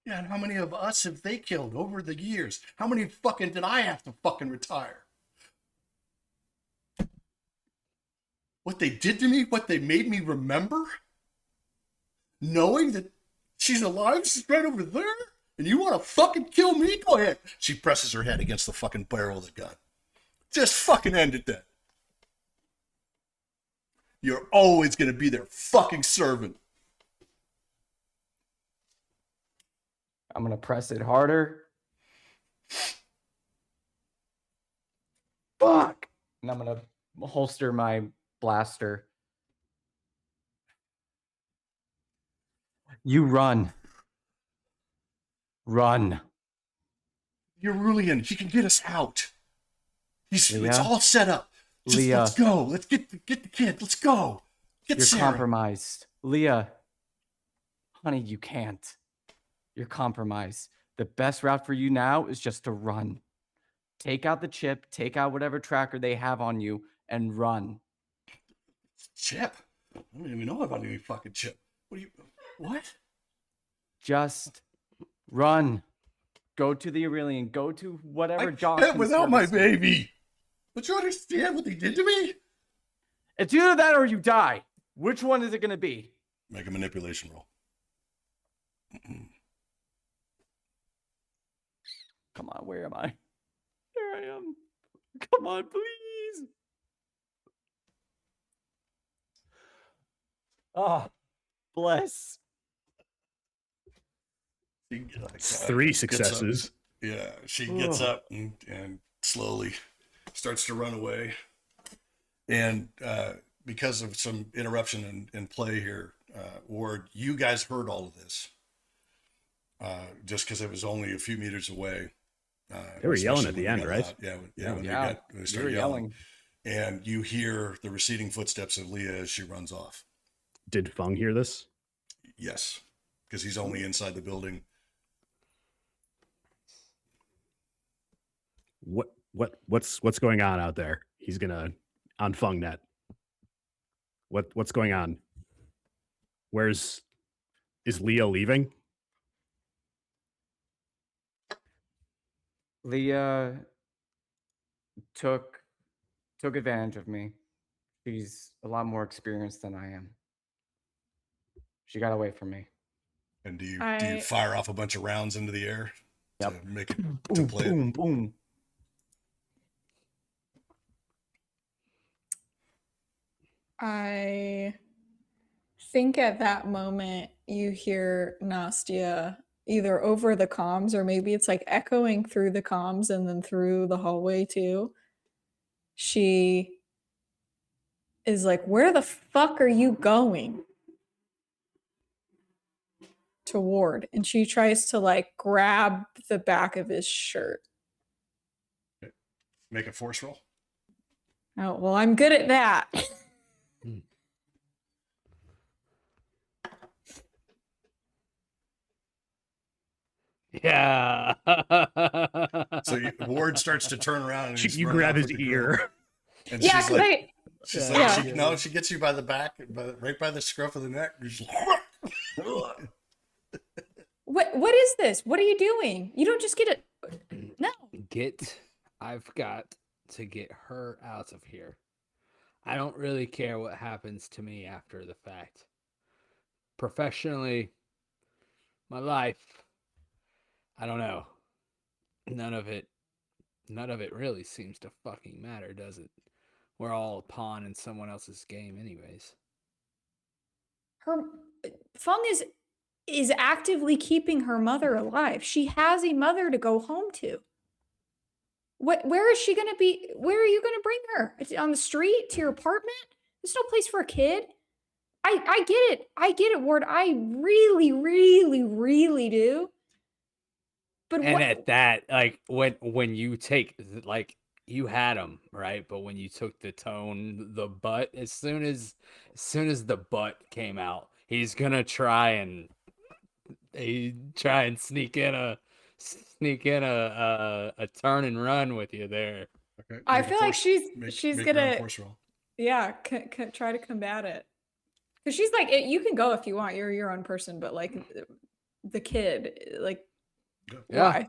Yeah, and how many of us have they killed over the years? How many fucking did I have to fucking retire? What they did to me, what they made me remember? Knowing that she's alive, she's right over there, and you want to fucking kill me? Go ahead. She presses her head against the fucking barrel of the gun. Just fucking end it then. You're always going to be their fucking servant.
I'm going to press it harder. Fuck! And I'm going to holster my blaster. You run. Run.
You're Rulian. He can get us out. It's
Leah?
all set up. Just
Leah.
let's go. Let's get the kid. Let's go. Get
You're
Sarah.
compromised. Leah. Honey, you can't. You're compromised. The best route for you now is just to run. Take out the chip, take out whatever tracker they have on you, and run.
Chip? I don't even know about any fucking chip. What?
Just run. Go to the Aurelian. Go to whatever
I
Josh
can't
can
without my
service you.
baby. Don't you understand what they did to me?
It's either that or you die. Which one is it going to be?
Make a manipulation roll.
Come on, where am I? Here I am. Come on, please. Ah, bless.
It's 3 successes.
Yeah, she gets up and slowly starts to run away. And because of some interruption in play here, Ward, you guys heard all of this. Just because it was only a few meters away.
They were yelling at
especially
the
when
end,
we
right?
got out.
Yeah,
When they
you
started
were
yelling. And you hear the receding footsteps of Leah as she runs off.
Did Feng hear this?
Yes, because he's only inside the building.
What's going on out there? He's gonna on FungNet. What's going on? Is Leah leaving?
Leah took advantage of me. She's a lot more experienced than I am. She got away from me.
And do you fire off a bunch of rounds into the air to make it to play
boom,
it?
Boom.
I think at that moment you hear Nastya either over the comms or maybe it's like echoing through the comms and then through the hallway too. She is like, "Where the fuck are you going?" to Ward, and she tries to like grab the back of his shirt.
Make a force roll.
Oh, well, I'm good at that.
Yeah.
So Ward starts to turn around and he's
You
running
grab
off
his
with the
ear.
girl. And
Yeah,
she's
because
like,
Yeah.
she gets you by the back, right by the scruff of the neck.
What is this? What are you doing? You don't just get it. No.
I've got to get her out of here. I don't really care what happens to me after the fact. Professionally, my life, I don't know. None of it really seems to fucking matter, does it? We're all a pawn in someone else's game anyways.
Her Feng is actively keeping her mother alive. She has a mother to go home to. Where is she going to be? Where are you going to bring her? On the street? To your apartment? There's no place for a kid. I get it. I get it, Ward. I really, really, really do. But
And
what?
at that, like when you take, like, you had him right, but when you took the tone, the butt, as soon as the butt came out, he's gonna try and sneak in a turn and run with you there.
Okay.
I feel like she's
make
gonna
your own force roll.
yeah try to combat it, because she's like, you can go if you want. You're your own person, but like the kid, like
Yeah.
why?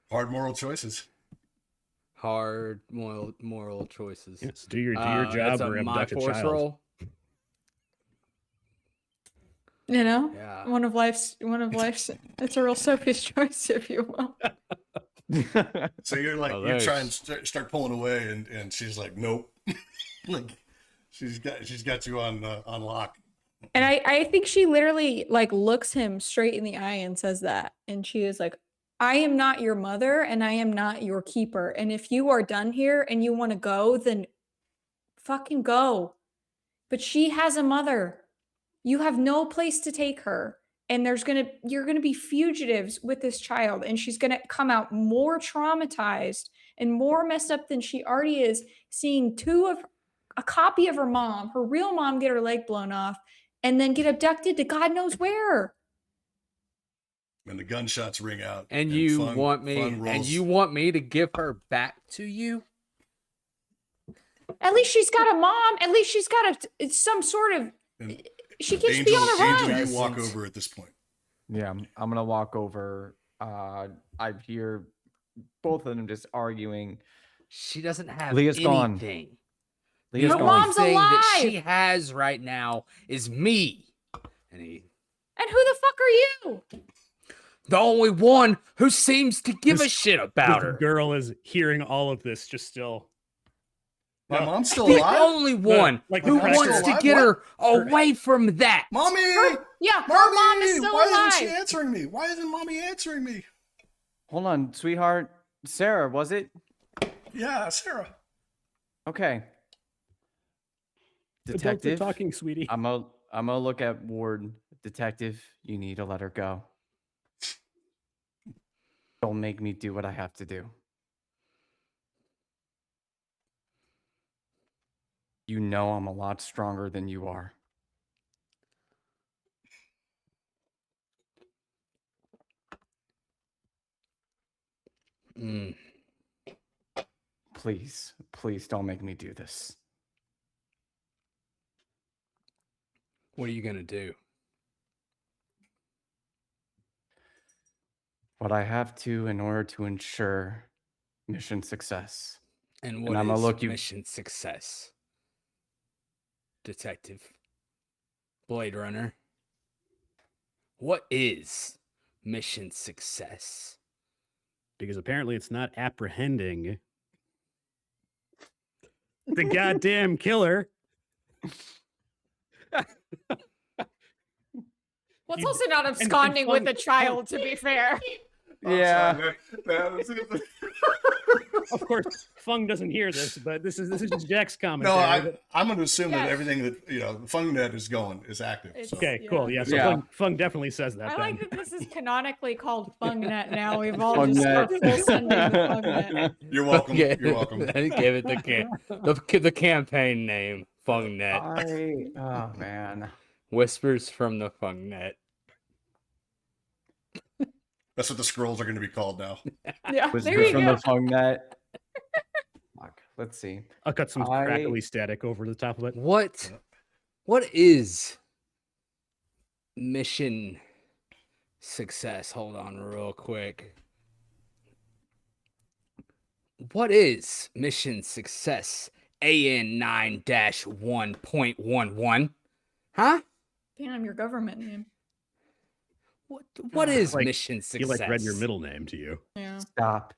Hard moral choices.
Hard moral choices.
Yes, do your
That's
job or
my
abduct a
force
child.
roll.
You know,
Yeah.
one of life's. It's a real Sophie's choice, if you will.
So you're like,
Oh,
you try and start pulling away, and she's like, nope. Like she's got you on lock.
And I think she literally like looks him straight in the eye and says that. And she is like, "I am not your mother and I am not your keeper. And if you are done here and you want to go, then fucking go. But she has a mother. You have no place to take her. And you're gonna be fugitives with this child, and she's gonna come out more traumatized and more messed up than she already is, seeing a copy of her mom, her real mom, get her leg blown off, and then get abducted to God knows where."
And the gunshots ring out.
And you want me to give her back to you?
At least she's got a mom. At least she's got some sort of. She can't be on her own.
Angel, you walk over at this point.
Yeah, I'm gonna walk over. I hear both of them just arguing.
She doesn't have
Leah's
anything.
gone. Leah's
Her
gone.
mom's
thing
alive.
that she has right now is me.
And who the fuck are you?
The only one who seems to give a shit about
The
her.
girl is hearing all of this, just still.
My mom's still
The
alive?
only one who
mom's
wants
still
to get
alive?
her away from that.
Mommy!
Her mom is still
Why
alive.
isn't she answering me? Why isn't mommy answering me?
Hold on, sweetheart. Sarah, was it?
Yeah, Sarah.
Okay.
Adults are
Detective,
talking, sweetie.
I'm gonna look at Ward. Detective, you need to let her go. Don't make me do what I have to do. You know I'm a lot stronger than you are. Please don't make me do this.
What are you gonna do?
what I have to in order to ensure mission success.
And what
I'm gonna
is
look you-
mission success? Detective Blade Runner. What is mission success?
Because apparently it's not apprehending the goddamn killer.
Well, it's
You-
also not
and
absconding with
Feng-
a child, to be fair.
Yeah.
Of course, Feng doesn't hear this, but this is just Jack's
No,
commentary.
I'm going to assume that
Yes.
everything that the FungNet is going is active.
It's-
So.
Okay,
Yeah.
cool. Yeah, so
Yeah.
Feng definitely says that.
I
then.
like that this is canonically called FungNet now. We've all
Fungnet.
just started full sending the FungNet.
You're welcome.
Yeah,
You're welcome.
Give it the campaign name, FungNet.
Oh man.
Whispers from the FungNet.
That's what the scrolls are going to be called now.
Yeah,
Was
there you
from
go.
the Fungnet. Fuck. Let's see.
I'll cut some
I-
crackly static over the top of it.
What is mission success? Hold on real quick. What is mission success? AN 9-1.11. Huh?
Damn, your government name.
What is
Like,
mission success?
He like read your middle name to you.
Yeah.
Stop.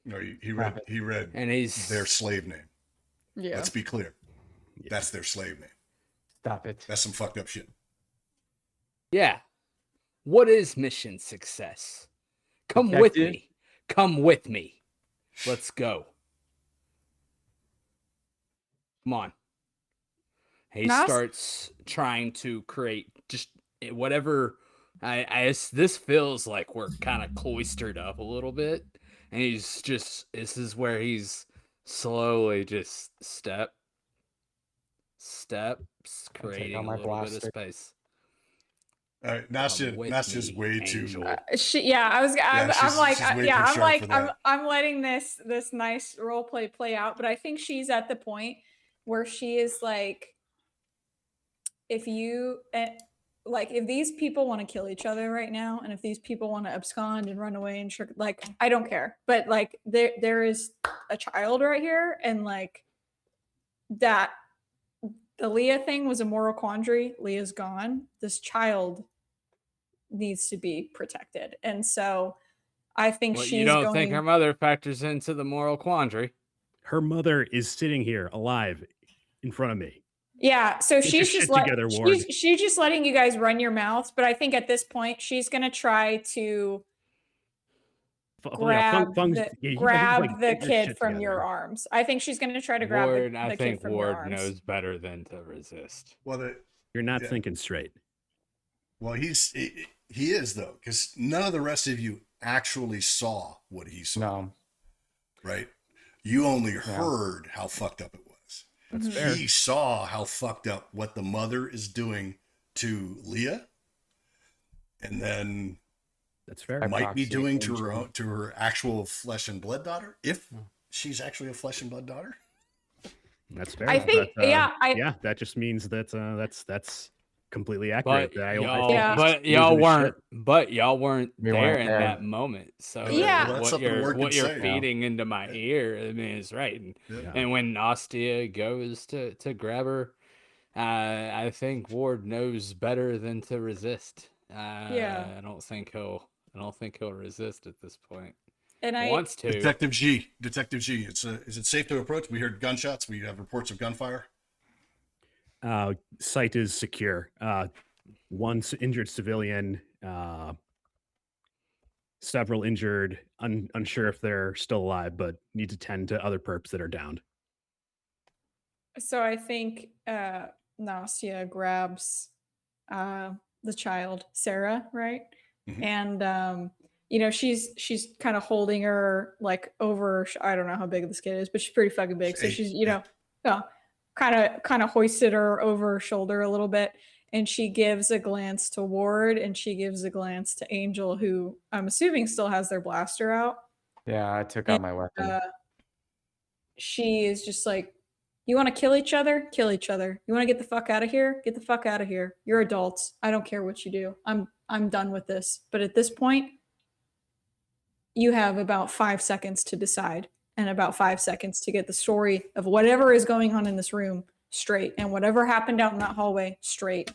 No, he read
And he's
their slave name.
Yeah.
Let's be clear. That's their slave name.
Stop it.
That's some fucked up shit.
Yeah. What is mission success? Come with
Detective?
me. Come with me. Let's go. Come on. He
Nas?
starts trying to create just whatever. This feels like we're kind of cloistered up a little bit, and he's just. This is where he's slowly just steps creating
out
a
my
little bit of
blaster.
space.
All right,
with
Nastya's
me,
way
Angel.
too.
Yeah, I'm
she's
like,
way too
yeah, I'm
sharp
like,
for that.
I'm letting this nice role play out, but I think she's at the point where she is like, if these people want to kill each other right now, and if these people want to abscond and run away and like, I don't care, but like, there is a child right here, and like that. The Leah thing was a moral quandary. Leah's gone. This child needs to be protected. And so I think
Well,
she's
you don't
going...
think her mother factors into the moral quandary?
Her mother is sitting here alive in front of me.
Yeah, so
Get your
she's just
shit together, Ward.
she's just letting you guys run your mouths, but I think at this point she's going to try to grab the
"Get your
kid
shit
from your
together."
arms. I think she's going to try to grab
Ward,
the
I
kid
think
from your
Ward
arms.
knows better than to resist.
Well,
You're not
Yeah.
thinking straight.
well, he is though, because none of the rest of you actually saw what he saw.
No.
Right? You only heard how fucked up it was.
That's
Mhm.
fair.
He saw how fucked up what the mother is doing to Leah, and then
That's fair.
By
might be
proxy,
doing to
Angel.
her actual flesh and blood daughter, if she's actually a flesh and blood daughter.
That's fair.
I think-
But,
yeah,
that just means that that's completely accurate.
But
I
y'all,
Yeah.
but
losing
y'all
his
weren't.
shit.
But y'all weren't
We
there
weren't
in
there.
that moment. So
Yeah.
Well, that's
what
something
you're
Ward
what
could
you're
say.
feeding into my ear, I mean, is right.
Yeah.
And when Nastya goes to grab her, I think Ward knows better than to resist.
Yeah.
I don't think he'll resist at this point.
And I
Wants to.
Detective G. Is it safe to approach? We heard gunshots. We have reports of gunfire.
Site is secure. One injured civilian, several injured, unsure if they're still alive, but need to tend to other perps that are downed.
So I think Nastya grabs the child, Sarah, right?
Mhm.
And she's kind of holding her like over. I don't know how big this kid is, but she's pretty fucking big. So
Eight,
she's
yeah.
kind of hoisted her over her shoulder a little bit, and she gives a glance to Ward, and she gives a glance to Angel, who I'm assuming still has their blaster out.
Yeah, I took out my weapon.
She is just like, you want to kill each other? Kill each other. You want to get the fuck out of here? Get the fuck out of here. You're adults. I don't care what you do. I'm done with this. But at this point, you have about 5 seconds to decide and about 5 seconds to get the story of whatever is going on in this room straight and whatever happened out in that hallway straight.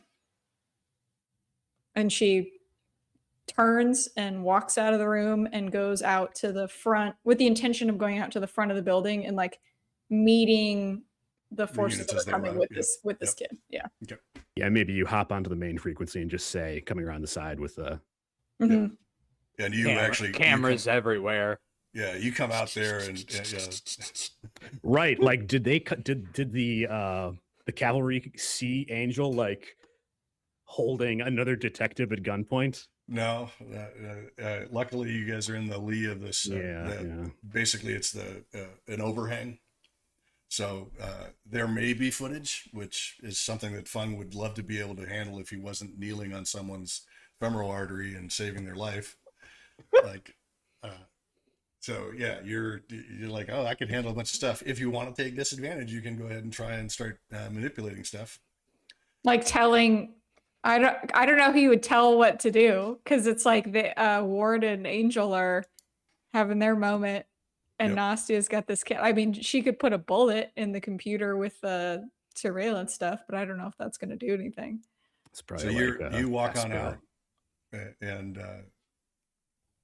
And she turns and walks out of the room and goes out to the front with the intention of going out to the front of the building and like meeting the forces that are coming with this kid. Yeah.
Okay.
Yeah, maybe you hop onto the main frequency and just say coming around the side with the
Mhm.
And you actually
cameras everywhere.
Yeah, you come out there and
right. Like, did the cavalry see Angel like holding another detective at gunpoint?
No. Luckily, you guys are in the lee of this. Basically, it's an overhang. So there may be footage, which is something that Feng would love to be able to handle if he wasn't kneeling on someone's femoral artery and saving their life. Like, so yeah, you're like, oh, I could handle a bunch of stuff. If you want to take disadvantage, you can go ahead and try and start manipulating stuff.
Like telling, I don't know who you would tell what to do, because it's like the Ward and Angel are having their moment. And Nastya's got this kid. I mean, she could put a bullet in the computer with the surveillance stuff, but I don't know if that's going to do anything.
It's probably
so you walk on out, and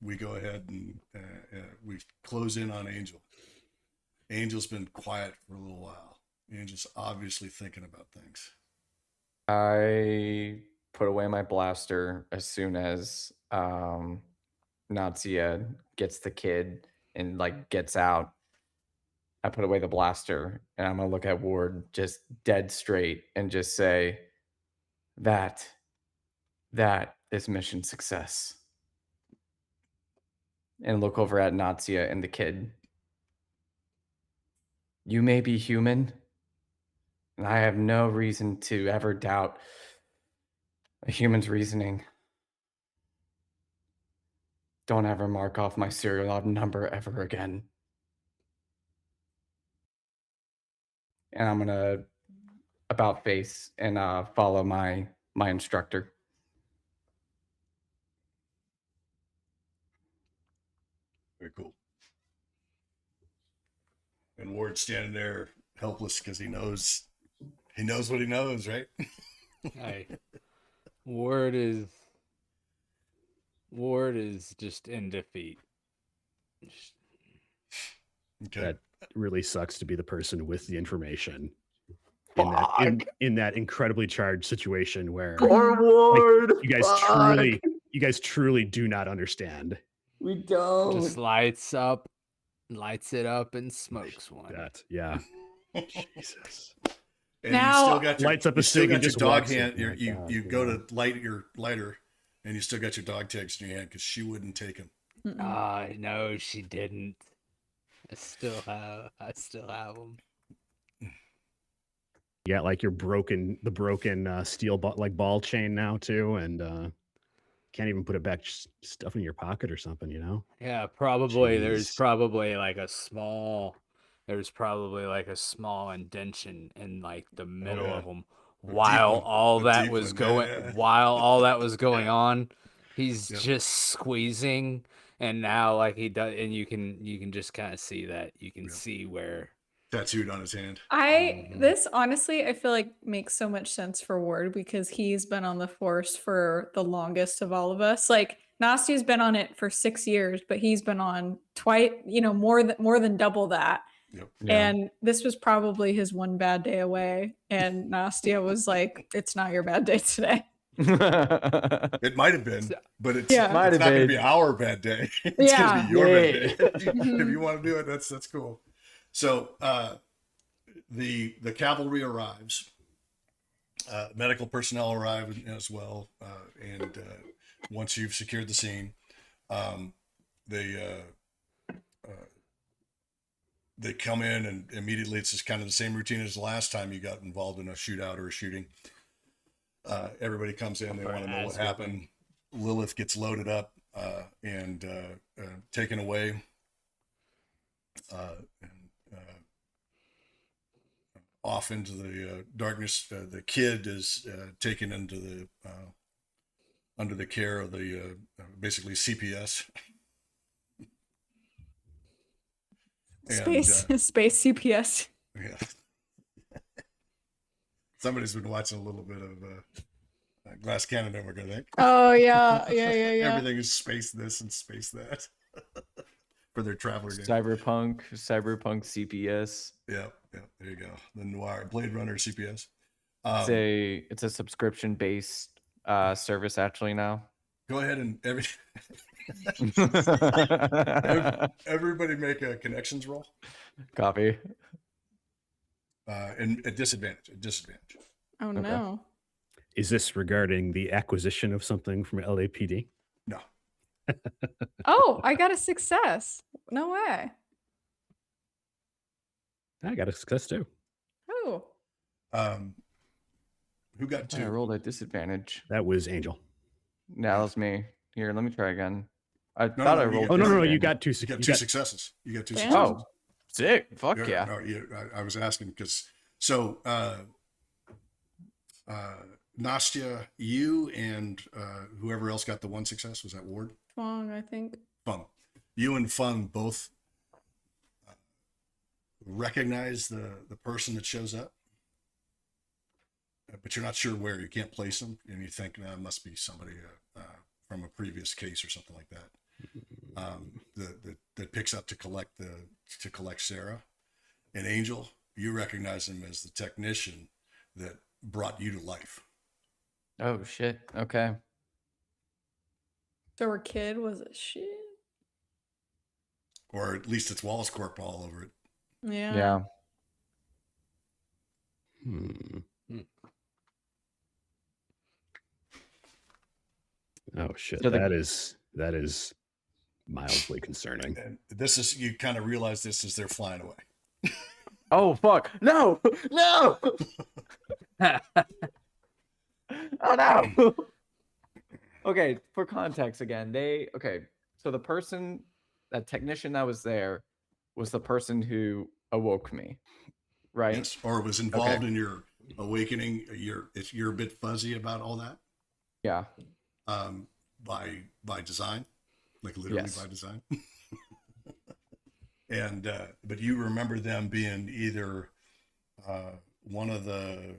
we go ahead and we close in on Angel. Angel's been quiet for a little while. Angel's obviously thinking about things.
I put away my blaster as soon as Nastya gets the kid and like gets out. I put away the blaster and I'm gonna look at Ward just dead straight and just say, that is mission success. And look over at Nastya and the kid. You may be human, and I have no reason to ever doubt a human's reasoning. Don't ever mark off my serial number ever again. And I'm gonna about face and follow my instructor.
Very cool. And Ward's standing there helpless because he knows what he knows, right?
Hey, Ward is just in defeat.
Okay.
That really sucks to be the person with the information in that incredibly charged situation where
Ward,
you guys truly do not understand.
We don't.
Just lights it up and smokes one.
Yeah. Jesus.
And
now,
you still got your,
lights up
you
a
still
cig
got
and
your
just
dog
walks
hand.
in.
You go to light your lighter, and you still got your dog tags in your hand because she wouldn't take them.
No, she didn't. I still have them.
Yeah, like the broken steel ball chain now too, and can't even put it back, stuff in your pocket or something, you know?
Yeah, probably.
Jeez.
There's probably like a small indentation in like the middle of them. While all that was going on, he's just squeezing, and now like he does, and you can just kind of see that. You can see where
Tattooed on his hand.
This honestly, I feel like makes so much sense for Ward because he's been on the force for the longest of all of us. Like Nastya's been on it for 6 years, but he's been on twice, more than double that.
Yep.
Yeah.
And this was probably his one bad day away. And Nastya was like, "It's not your bad day today."
It might have been, but it's
Yeah.
not going to be our bad day. It's going to be your bad day. If you want to do it, that's cool. So the cavalry arrives. Medical personnel arrive as well, and once you've secured the scene, they come in, and immediately it's just kind of the same routine as the last time you got involved in a shootout or a shooting. Everybody comes in, they want to know what happened. Lilith gets loaded up and taken away. Off into the darkness. The kid is taken into the under the care of the basically CPS.
Space
And,
space CPS.
yeah. Somebody's been watching a little bit of Glass Cannon Network, I think.
Oh yeah.
Everything is space this and space that for their traveler game.
Cyberpunk CPS.
Yeah, there you go. The Noir Blade Runner CPS.
It's a subscription based service actually now.
Go ahead and everybody make a connections roll.
Copy.
And a disadvantage.
Oh
Okay.
no.
Is this regarding the acquisition of something from LAPD?
No.
Oh, I got a success. No way.
I got a success too.
Oh.
Who got
I
two?
rolled at disadvantage.
That was Angel.
No, that was me. Here, let me try again. I
No,
thought
no,
I
you
rolled.
get-
Oh no, you
disadvantage.
got two.
You got two successes. You got two
Damn.
successes.
Oh, sick! Fuck yeah!
No, I was asking because Nastya, you and whoever else got the one success, was that Ward?
Feng, I think.
Feng. You and Feng both recognize the person that shows up, but you're not sure where. You can't place them, and you think, no, it must be somebody from a previous case or something like that. That picks up to collect Sarah. And Angel, you recognize him as the technician that brought you to life.
Oh shit! Okay.
So her kid was a shit.
Or at least it's Wallace Corp all over it.
Yeah.
Yeah.
Oh shit!
So
that is mildly concerning.
And this is, you kind of realize this as they're flying away.
Oh fuck! No! No! Oh no! Okay, for context again, so the person, that technician that was there, was the person who awoke me, right?
Yes. Or was involved in your awakening. You're a bit fuzzy about all that.
Yeah.
By design, like literally
Yes.
by design. And but you remember them being either one of the,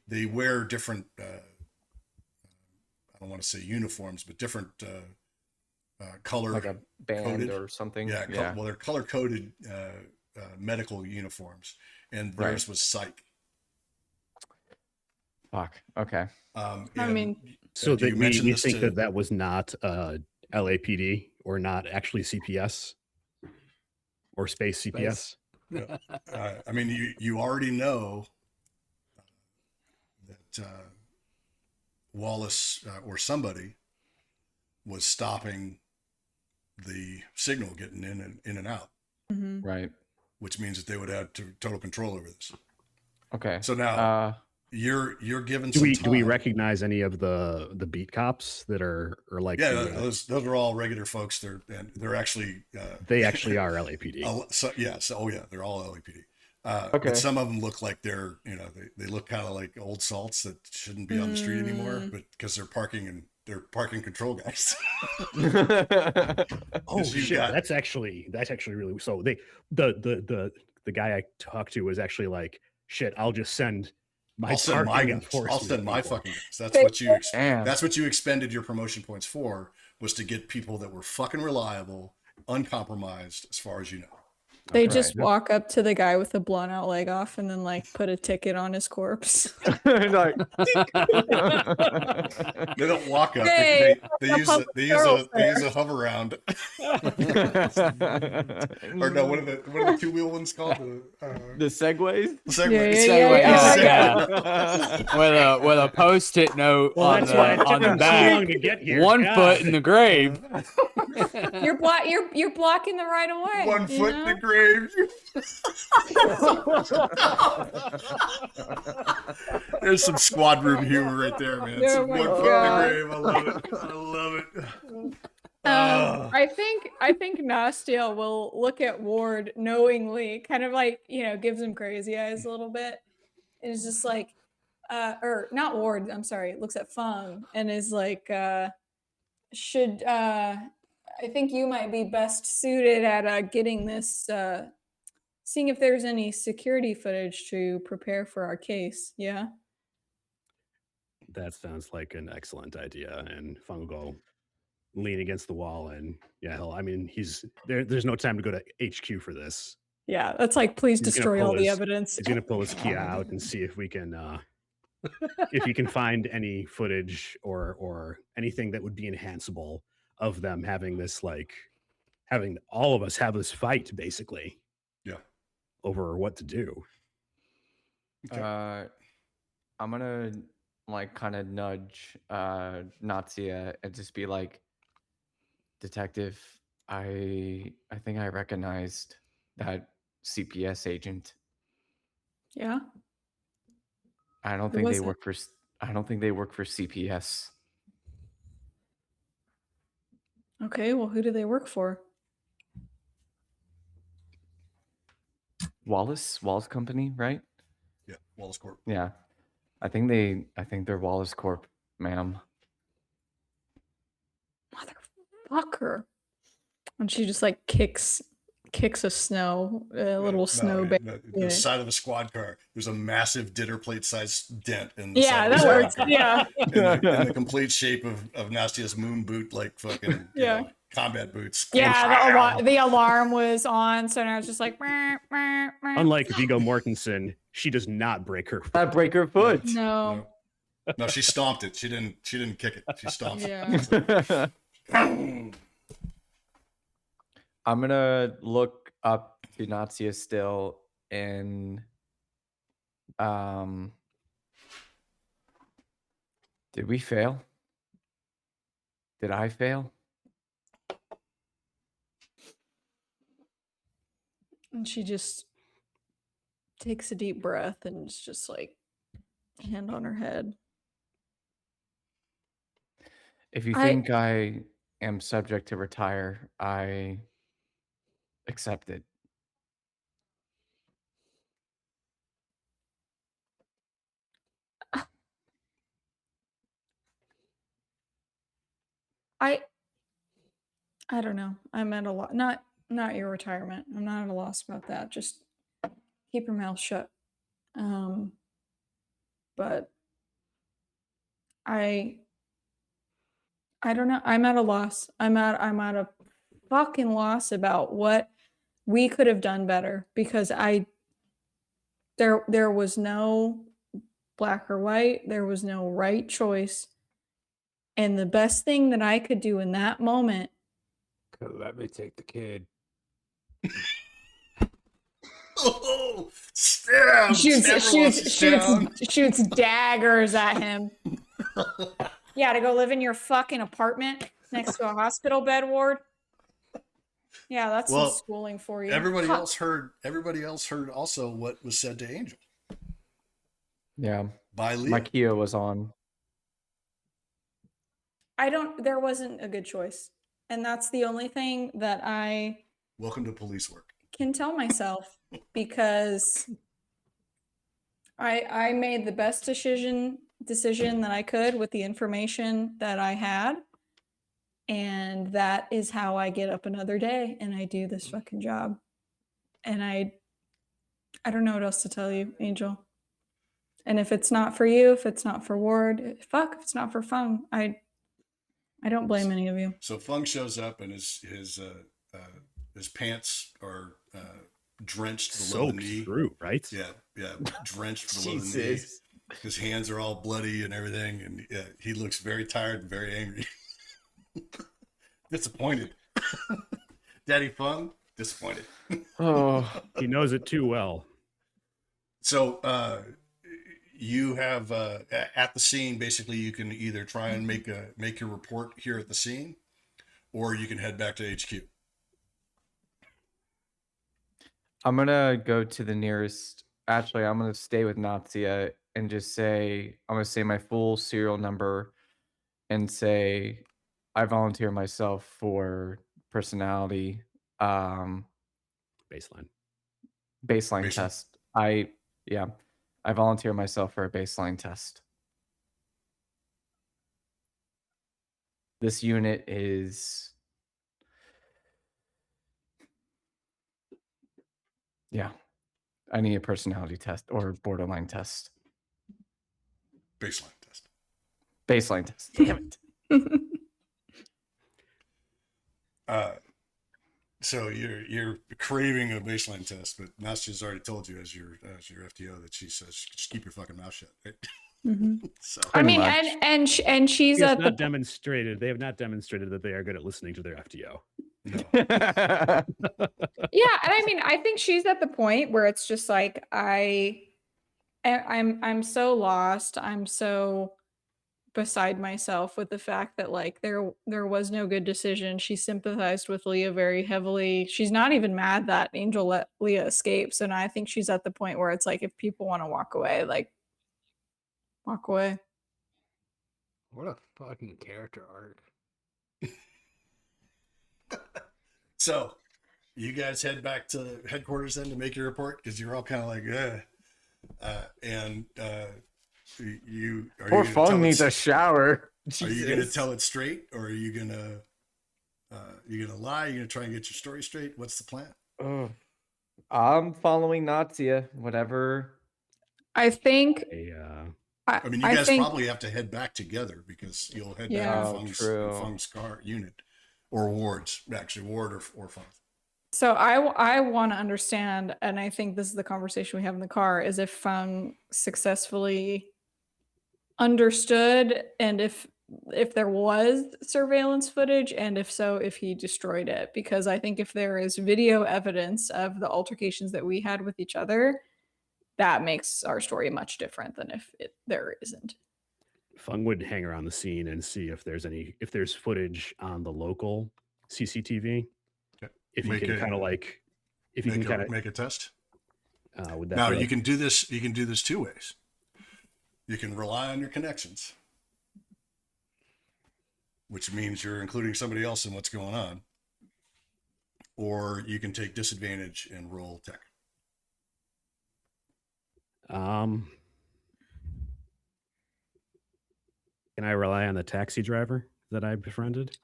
they wear different I don't want to say uniforms, but different color,
Like a band
coded
or something.
Yeah, well, they're color coded medical uniforms, and theirs was psych.
Fuck. Okay.
I mean,
So
do you
that
mention
you
this
think
to-
that was not LAPD or not actually CPS or space CPS?
I mean, you already know that Wallace or somebody was stopping the signal getting in and out,
Right.
which means that they would have total control over this.
Okay.
So now you're given
Do
some
we
time.
do we recognize any of the beat cops that are like?
Yeah, those are all regular folks. They're actually
they actually are LAPD.
They're all LAPD.
Okay.
But some of them look like they're, they look kind of like old salts that shouldn't be on the street anymore, but because they're parking control guys.
Oh
you
shit!
got-
That's actually really. So the guy I talked to was actually like, shit. I'll just send my
I'll send my
parking
guns.
enforcement
I'll send my
people."
fucking guns.
Damn.
That's what you expended your promotion points for, was to get people that were fucking reliable, uncompromised, as far as you know.
they
Right.
just walk up to the guy with the blown out leg off and then like put a ticket on his corpse.
Like,
They don't walk up.
Hey,
they use a hover round. Or no, what are the two wheel ones called?
the segues.
Segway.
Yeah.
With a post-it note
Well,
on
that's why it
the
took
on the
him so long
back.
to get here.
One
God.
foot in the grave.
You're blocking the right of way.
1 foot in the grave. There's some squad room humor right there, man.
Oh
Some
my
1 foot
God.
in the grave. I love it. I love it.
I think Nastya will look at Ward knowingly, kind of like, gives him crazy eyes a little bit. And is just like, or not Ward, I'm sorry, looks at Feng and is like, should I think you might be best suited at getting this, seeing if there's any security footage to prepare for our case. Yeah.
That sounds like an excellent idea. And Feng will go lean against the wall, and yeah, he's there. There's no time to go to HQ for this.
Yeah, that's like, please
He's gonna
destroy all
pull
the
his-
evidence.
He's gonna pull his key out and see if we can, if he can find any footage or anything that would be enhanceable of them having this, like having all of us have this fight, basically.
Yeah.
Over what to do.
Okay.
I'm gonna like kind of nudge Nastya and just be like, Detective, I think I recognized that CPS agent.
Yeah.
I don't
Who
think
was
they
it?
work for I don't think they work for CPS.
Okay, well, who do they work for?
Wallace Company, right?
Yeah. Wallace Corp.
Yeah. I think they're Wallace Corp, ma'am.
Motherfucker. And she just like kicks a little snow
no,
bag.
the side of the squad car. There's a massive dinner plate sized dent in the
Yeah,
side of the
that works.
squad car.
Yeah.
In the complete shape of Nastya's moon boot, like fucking
Yeah.
combat boots.
Yeah, the alarm was on, so now it's just like.
Unlike Viggo Mortensen, she does not break her foot.
Not break her foot.
No.
No, she stomped it. She didn't kick it. She stomped
Yeah.
it.
I'm gonna look up to Nastya still and did we fail? Did I fail?
And she just takes a deep breath and it's just like hand on her head.
If you think I am subject to retire, I accept it.
I don't know. I'm at a lot. Not your retirement. I'm not at a loss about that. Just keep your mouth shut. But I don't know. I'm at a loss. I'm at a fucking loss about what we could have done better, because there was no black or white. There was no right choice. And the best thing that I could do in that moment.
Let me take the kid.
Oh, stab!
Shoots daggers at him. Yeah, to go live in your fucking apartment next to a hospital bed ward. Yeah, that's some schooling for you.
Everybody else heard also what was said to Angel.
Yeah.
By Leah.
My Kia was on.
There wasn't a good choice. And that's the only thing that I
Welcome to police work.
Can tell myself, because I made the best decision that I could with the information that I had. And that is how I get up another day and I do this fucking job. And I don't know what else to tell you, Angel. And if it's not for you, if it's not for Ward, if it's not for Feng, I don't blame any of you.
So Feng shows up and his pants are drenched below the knee.
Through, right?
Yeah, drenched below the knee. His hands are all bloody and everything, and he looks very tired and very angry. Disappointed. Daddy Feng, disappointed.
Oh,
he knows it too well.
So you have at the scene, basically you can either try and make your report here at the scene, or you can head back to HQ.
I'm gonna go to the nearest. Actually, I'm gonna stay with Nastya and just say I'm gonna say my full serial number and say I volunteer myself for personality baseline test. I volunteer myself for a baseline test. This unit is Yeah. I need a personality test or borderline test.
Baseline test.
Baseline test. Damn it.
So you're craving a baseline test, but Nastya's already told you as your FTO that she says just keep your fucking mouth shut. Right? So
I mean,
much.
and she's at the
demonstrated. They have not demonstrated that they are good at listening to their FTO.
no.
yeah, and I mean, I think she's at the point where it's just like I'm so lost. I'm so beside myself with the fact that like there was no good decision. She sympathized with Leah very heavily. She's not even mad that Angel let Leah escape. So now I think she's at the point where it's like if people want to walk away, like walk away.
What a fucking character arc.
So you guys head back to headquarters then to make your report because you're all kind of like,
Poor Feng needs a shower.
Are you gonna tell it straight, or are you gonna lie? Are you gonna try and get your story straight? What's the plan?
I'm following Nastya. Whatever.
I think.
I mean, you guys probably have to head back together because you'll head back to Feng's car unit or Ward's, actually Ward or Feng.
So I want to understand, and I think this is the conversation we have in the car, is if Feng successfully understood and if there was surveillance footage, and if so, if he destroyed it. Because I think if there is video evidence of the altercations that we had with each other, that makes our story much different than if there isn't.
Feng would hang around the scene and see if there's footage on the local CCTV.
Okay.
If you can kind of like, if you can kind of
make a test.
Would that
now you can do this. You can do this two ways. You can rely on your connections, which means you're including somebody else in what's going on, or you can take disadvantage and roll tech.
Can I rely on the taxi driver that I befriended?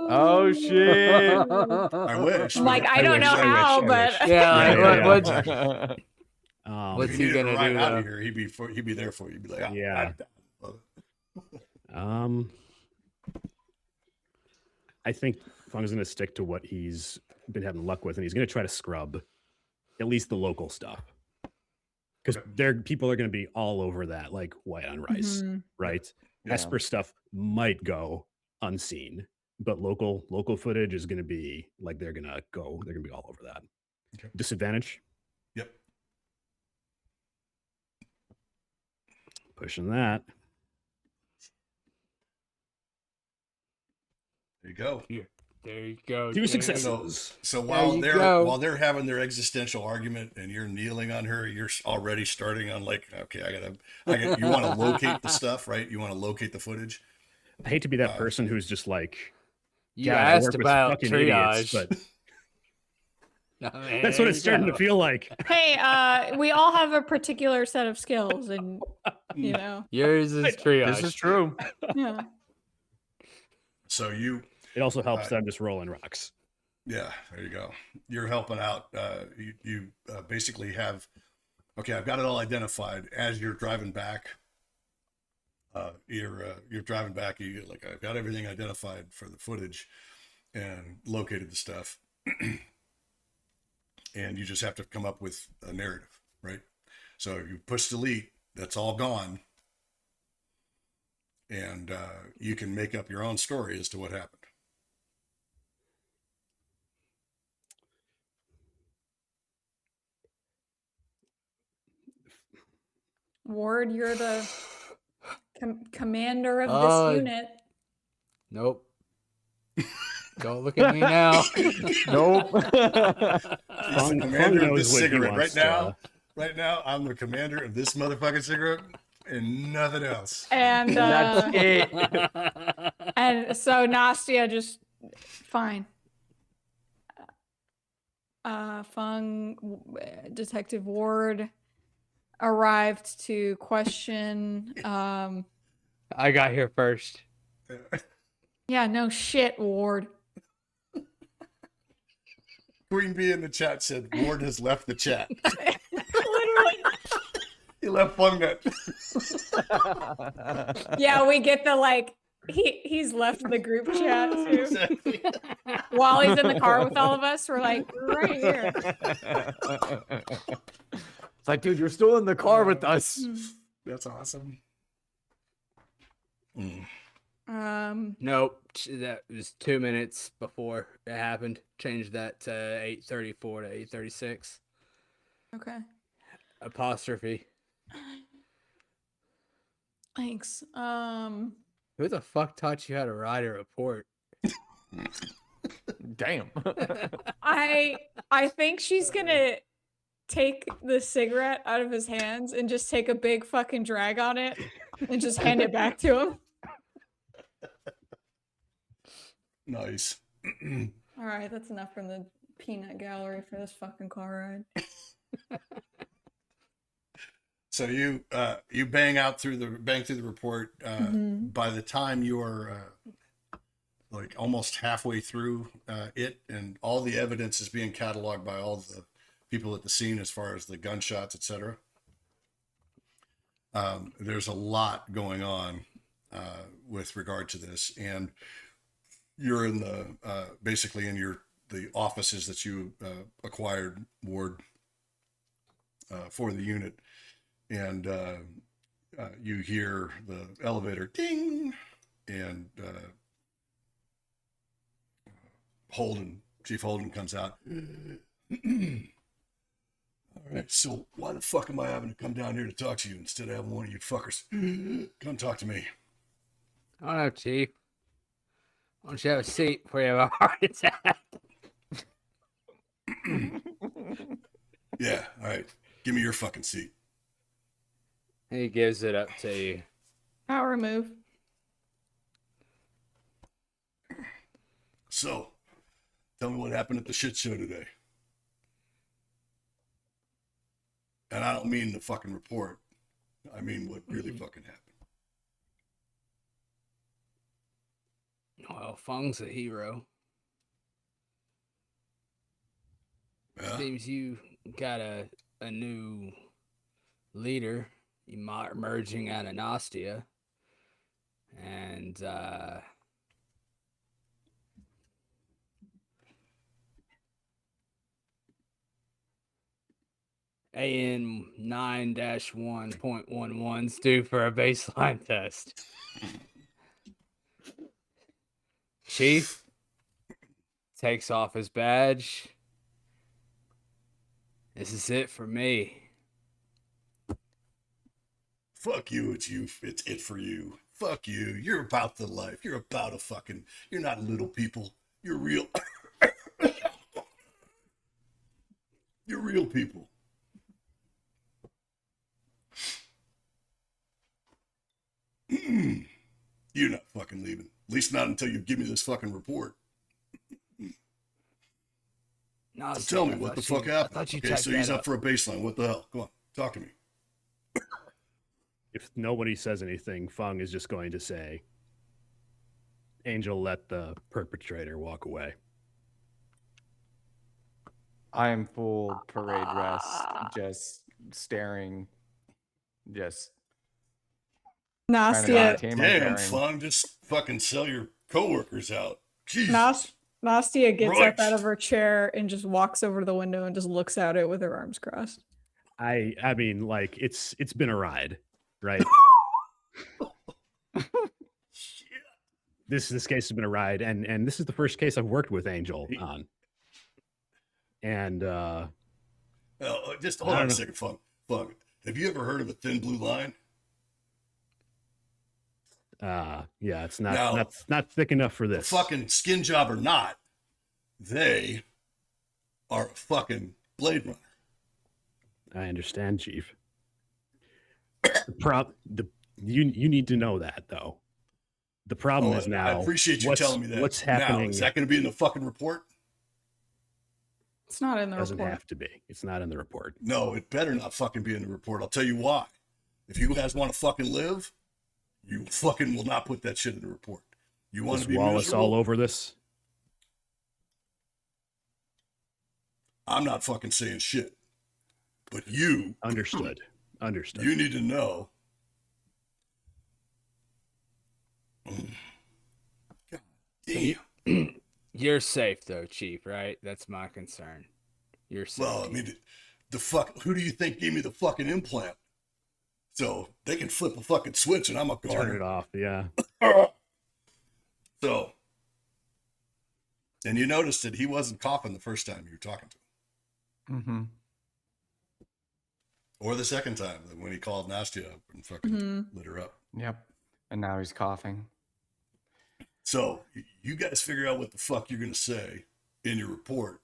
Oh shit!
I wish.
Like I don't know how, but
yeah. What's he gonna
right
do?
Out of here, he'd be there for you. He'd be like,
yeah. I think Feng's gonna stick to what he's been having luck with, and he's gonna try to scrub at least the local stuff. Because people are going to be all over that, like white on rice, right? Yeah. Esper stuff might go unseen, but local footage is going to be like they're going to be all over that. Okay. Disadvantage?
Yep.
Pushing that.
There you go.
Here. There you go.
2 successes.
So while they're having their existential argument and you're kneeling on her, you're already starting on like, okay, I got. You want to locate the stuff, right? You want to locate the footage.
I hate to be that person who's just like,
you asked about triage,
idiots, but that's what it's starting to feel like.
Hey, we all have a particular set of skills, and you know,
yours is triage.
This is true.
Yeah.
So
it also helps that I'm just rolling rocks.
Yeah, there you go. You're helping out. You basically have, okay, I've got it all identified. As you're driving back, you're driving back. You get like, I've got everything identified for the footage and located the stuff. And you just have to come up with a narrative, right? So you push delete, that's all gone. And you can make up your own story as to what happened.
Ward, you're the commander of this unit.
Nope. Don't look at me now.
Nope.
He's the commander of this cigarette. Right now, I'm the commander of this motherfucking cigarette and nothing else.
And
that's it.
And so Nastya just fine. Feng, Detective Ward arrived to question.
I got here first.
Yeah, no shit, Ward.
Queen Bee in the chat said Ward has left the chat.
Literally.
He left Feng net.
Yeah, we get the like he's left the group chat too.
Exactly.
While he's in the car with all of us, we're like, right here.
It's like, dude, you're still in the car with us.
That's awesome.
Nope, that was 2 minutes before it happened. Changed that to 8:34 to 8:36.
Okay.
Apostrophe.
Thanks.
Who the fuck taught you how to write a report?
Damn.
I think she's gonna take the cigarette out of his hands and just take a big fucking drag on it and just hand it back to him.
Nice.
All right, that's enough from the peanut gallery for this fucking car ride.
So you bang through the report. By the time you are like almost halfway through it, and all the evidence is being cataloged by all the people at the scene as far as the gunshots, etc. There's a lot going on with regard to this, and you're in the basically in the offices that you acquired, Ward, for the unit. And you hear the elevator ding, and Chief Holden comes out. All right, so why the fuck am I having to come down here to talk to you instead of having one of you fuckers come talk to me?
I don't know, Chief. Why don't you have a seat before you have a heart attack?
Yeah, all right. Give me your fucking seat.
He gives it up to you.
Power move.
So, tell me what happened at the shit show today. And I don't mean the fucking report. I mean what really fucking happened.
Well, Feng's a hero.
Yeah?
Seems you got a new leader emerging out of Nastya. And AN 9-1.11's due for a baseline test. Chief takes off his badge. This is it for me.
Fuck you, it's you. It's it for you. Fuck you. You're about the life. You're about a fucking... You're not little people. You're real... You're real people. You're not fucking leaving. At least not until you give me this fucking report.
No,
So tell me what the fuck happened. Okay, so he's up for a baseline. What the hell? Come on, talk to me.
If nobody says anything, Feng is just going to say, Angel let the perpetrator walk away.
I am full parade rest, just staring, just
Nastya,
Damn, Feng, just fucking sell your coworkers out. Jesus.
Nastya gets
Right.
up out of her chair and just walks over to the window and just looks out it with her arms crossed.
I mean, like it's been a ride, right?
Shit.
This case has been a ride, and this is the first case I've worked with Angel on. And
Just hold on a second, Feng. Feng, have you ever heard of a thin blue line?
yeah, it's not thick enough for this.
Fucking skin job or not, they are a fucking Blade Runner.
I understand, Chief. You need to know that, though. The problem is now.
I appreciate you telling me that.
What's happening?
Now, is that going to be in the fucking report?
It's not in the
Doesn't
report.
have to be. It's not in the report.
No, it better not fucking be in the report. I'll tell you why. If you guys want to fucking live, you fucking will not put that shit in the report. You want
Was
to be
Wallace
miserable?
all over this?
I'm not fucking saying shit. But you...
Understood.
You need to know... God damn.
You're safe, though, Chief, right? That's my concern. You're safe.
Well, I mean, the fuck... Who do you think gave me the fucking implant? So, they can flip a fucking switch and I'm a goner.
Turn it off, yeah.
So... And you noticed that he wasn't coughing the first time you were talking to him.
Mm-hmm.
Or the second time when he called Nastya up and fucking lit her up.
Yep. And now he's coughing.
So you guys figure out what the fuck you're going to say in your report.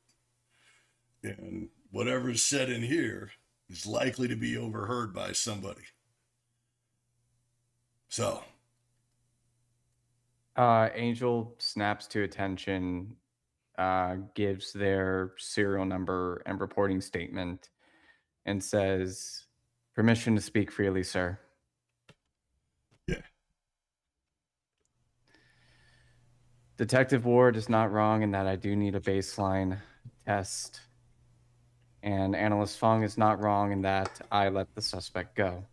And whatever is said in here is likely to be overheard by somebody. So.
Angel snaps to attention, gives their serial number and reporting statement, and says, "Permission to speak freely, sir."
Yeah.
Detective Ward is not wrong in that I do need a baseline test. And Analyst Feng is not wrong in that I let the suspect go.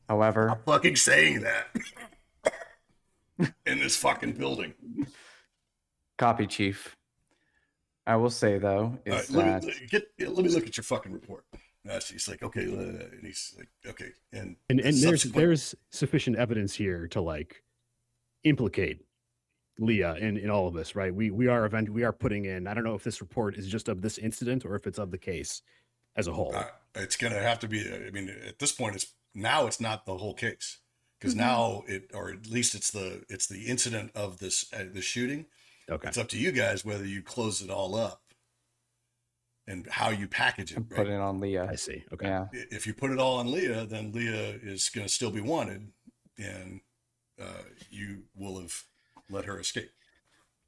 However...
I'm fucking saying that. In this fucking building.
Copy, Chief. I will say, though, is that...
Let me look at your fucking report. He's like, okay. And he's like, okay. And
there's sufficient evidence here to, like, implicate Leah in all of this, right? We are putting in, I don't know if this report is just of this incident or if it's of the case as a whole.
It's going to have to be, I mean, at this point, it's not the whole case. Because now or at least it's the incident of this the shooting.
Okay,
it's up to you guys whether you close it all up and how you package it.
Put it on Leah.
I see. Okay.
Yeah.
If you put it all on Leah, then Leah is going to still be wanted, and you will have let her escape.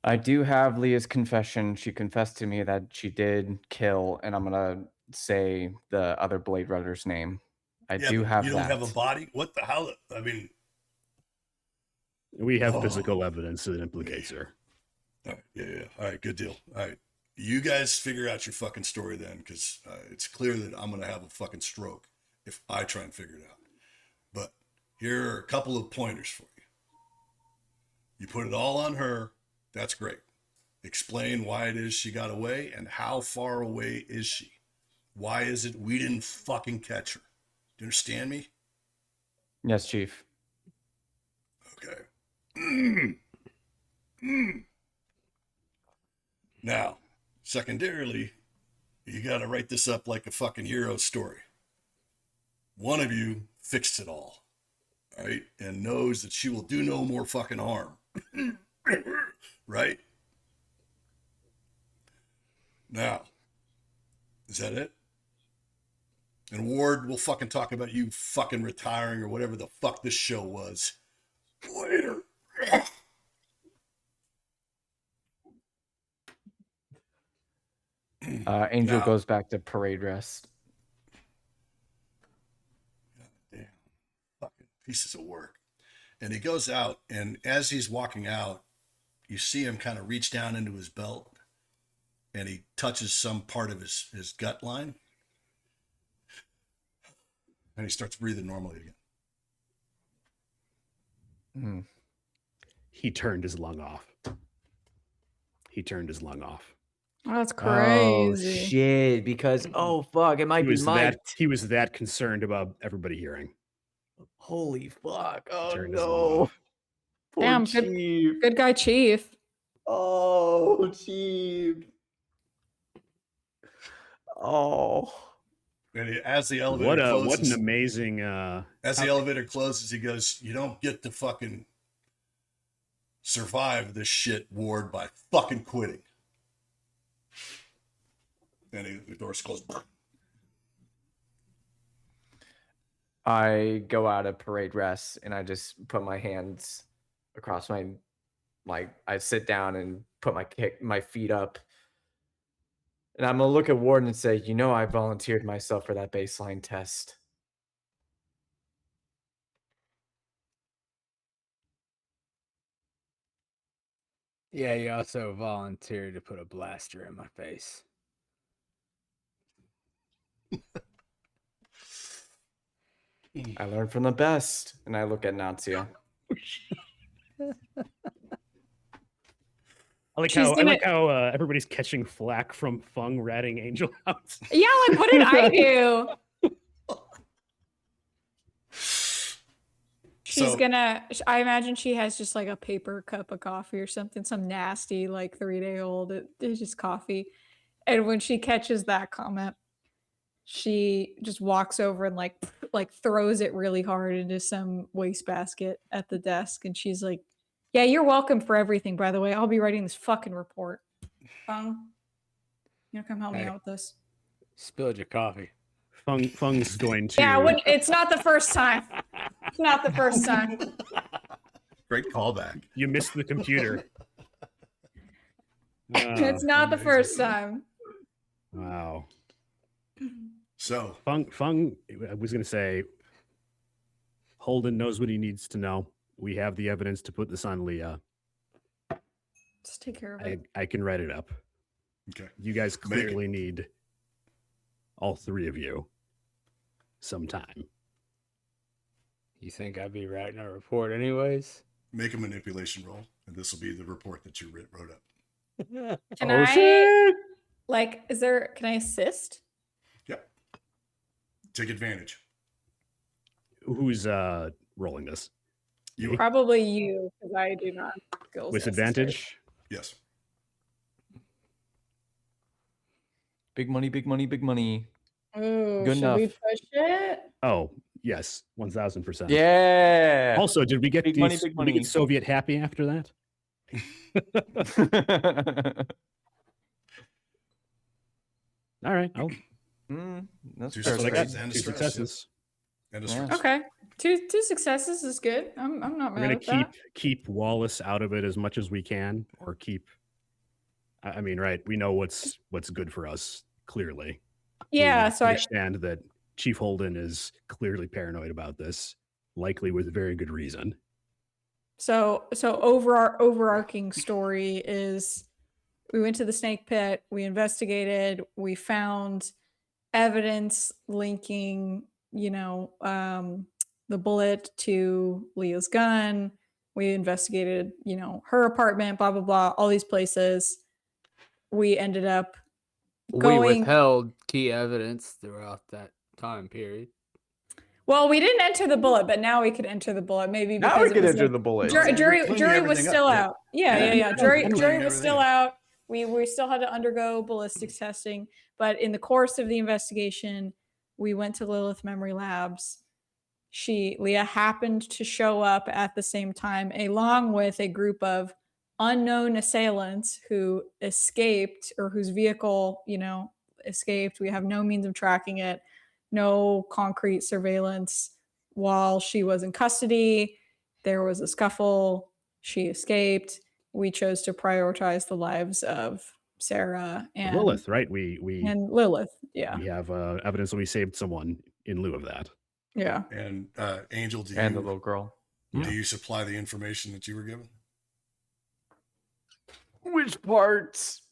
I do have Leah's confession. She confessed to me that she did kill, and I'm gonna say the other Blade Runner's name. I do have that.
You don't have a body? What the hell? I mean...
We have physical evidence that implicates her.
All right, yeah. All right, good deal. All right. You guys figure out your fucking story then, because it's clear that I'm going to have a fucking stroke if I try and figure it out. But here are a couple of pointers for you. You put it all on her. That's great. Explain why it is she got away and how far away is she? Why is it we didn't fucking catch her? Do you understand me?
Yes, Chief.
Okay. Now, secondarily, you got to write this up like a fucking hero story. One of you fixed it all, right? And knows that she will do no more fucking harm. Right? Now, is that it? And Ward will fucking talk about you fucking retiring or whatever the fuck this show was later.
Angel goes back to parade rest.
Damn. Fucking pieces of work. And he goes out, and as he's walking out, you see him kind of reach down into his belt, and he touches some part of his gut line. And he starts breathing normally again.
He turned his lung off.
Oh, that's crazy.
Oh, shit. Because, fuck, it might be Mike.
He was that concerned about everybody hearing.
Holy fuck. Oh,
Turned his lung off.
Poor
Damn,
Chief.
good guy, Chief.
Oh, Chief. Oh.
And as the elevator closes,
what an amazing...
as the elevator closes, he goes, "You don't get to fucking survive this shit, Ward, by fucking quitting." And the door's closed.
I go out of parade rest and I just put my hands across I sit down and put my feet up. And I'm going to look at Ward and say, I volunteered myself for that baseline test.
Yeah, you also volunteered to put a blaster in my face.
I learned from the best. And I look at Nastya.
I like how everybody's catching flack from Feng ratting Angel out.
Yeah, like what did I do? She's gonna. I imagine she has just like a paper cup of coffee or something, some nasty like 3-day-old. It's just coffee, and when she catches that comment, she just walks over and like throws it really hard into some wastebasket at the desk, and she's like, "Yeah, you're welcome for everything. By the way, I'll be writing this fucking report. Feng, you know, come help me out with this."
Spilled your coffee.
Feng's going to.
Yeah, it's not the first time. It's not the first time.
Great callback.
You missed the computer.
It's not the first time.
Wow.
So
Feng, I was going to say, Holden knows what he needs to know. We have the evidence to put this on Leah.
Just take care of it.
I can write it up.
okay.
You guys clearly need all three of you sometime.
You think I'd be writing a report anyways?
Make a manipulation roll, and this will be the report that you wrote up.
Can I, like, can I assist?
Yep. Take advantage.
Who's rolling this?
You
Probably you, because I do not have skills.
With
necessary.
advantage?
Yes.
Big money, big money, big money.
Ooh,
Good
should
enough.
we push it?
Oh, yes, 1,000%.
Yeah.
Also, did we get
Big money, big money.
Soviet happy after that? All right.
That's
Two
fair.
That's what I got.
successes and a
Two
stress.
successes.
And a
Yeah.
stress.
Okay, two successes is good. I'm not
We're
mad
gonna
at that.
keep Wallace out of it as much as we can, or keep. I mean, right? We know what's good for us. Clearly,
Yeah,
we
so I
understand that Chief Holden is clearly paranoid about this, likely with very good reason.
so overarching story is we went to the snake pit, we investigated, we found evidence linking, the bullet to Leah's gun. We investigated, her apartment, blah blah blah, all these places. We ended up
We
going.
withheld key evidence throughout that time period.
Well, we didn't enter the bullet, but now we could enter the bullet. Maybe because
Now we
it
can
was
enter
like-
the bullet.
You're
Jury
cleaning
was
everything
still
up, yeah.
out. Yeah.
You're
Jury
cleaning
was
everything
still
up.
We still had to undergo ballistics testing, but in the course of the investigation, we went to Lilith Memory Labs. Leah happened to show up at the same time, along with a group of unknown assailants who escaped, or whose vehicle, escaped. We have no means of tracking it, no concrete surveillance. While she was in custody, there was a scuffle. She escaped. We chose to prioritize the lives of Sarah and
Lilith, right? We
Lilith. Yeah.
we have evidence that we saved someone in lieu of that.
Yeah.
And Angel,
And the little girl.
do you supply the information that you were given?
Which parts?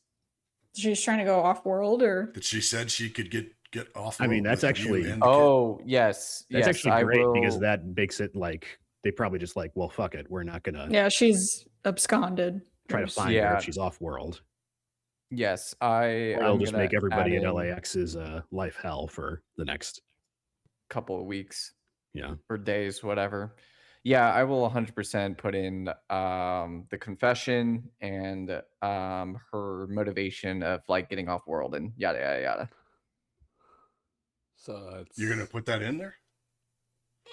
She's trying to go off world, or
That she said she could get off.
I mean,
world
that's
with you
actually-
and the kid?
Oh, yes.
That's
yes,
actually
I
great because
will-
that makes it like they probably just like, well, fuck it, we're not gonna
yeah, she's absconded.
try to
There's-
find her
Yeah.
if she's off world.
Yes,
Or
I'm
they'll just
gonna
make everybody
add
at
in
LAX's life hell for the next.
couple of weeks
Yeah.
or days, whatever. Yeah, I will 100% put in the confession and her motivation of like getting off world and yada yada yada.
So it's,
You're gonna put that in there?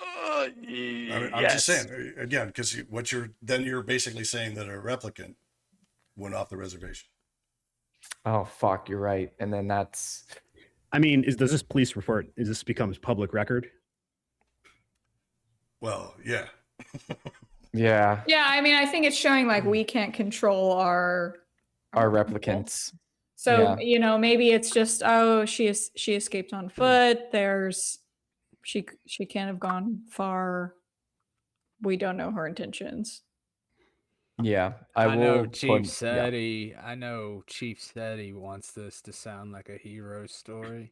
I mean, I'm
Yes.
just saying again, because you're basically saying that a replicant went off the reservation.
Oh fuck, you're right. And then that's
I mean, does this police report? Is this becomes public record?
Well, yeah.
yeah,
Yeah, I mean, I think it's showing like we can't control our
replicants.
So
Yeah.
maybe it's just she escaped on foot. She can't have gone far. We don't know her intentions.
Yeah,
I know
will
Chief
put-
said he wants this to sound like a hero story.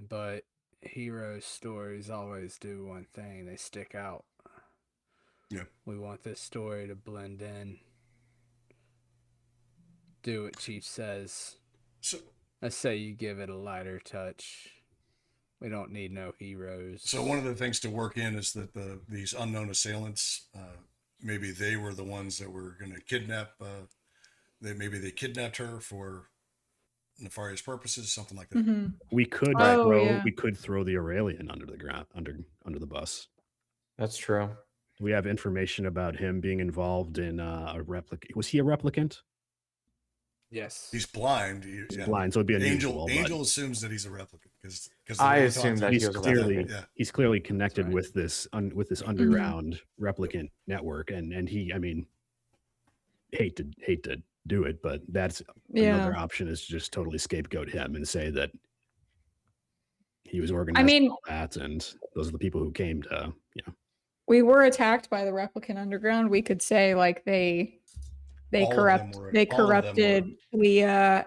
but hero stories always do one thing: they stick out.
Yeah.
We want this story to blend in. Do what Chief says.
So,
Let's say you give it a lighter touch. We don't need no heroes.
so one of the things to work in is that these unknown assailants, maybe they were the ones that were going to kidnap. Maybe they kidnapped her for nefarious purposes, something like that.
Mm-hmm.
We could throw the Aurelian under the ground, under the bus.
That's true.
We have information about him being involved in a replicant. Was he a replicant?
Yes.
He's blind.
He's blind, so it'd be unusual.
Angel assumes that he's a replicant because
I assume that
he's clearly connected with this underground replicant network, and he, I mean, hate to do it, but that's another option, is just totally scapegoat him and say that he was organizing all that, and those are the people who came to,
We were attacked by the replicant underground. We could say like they corrupted Leah,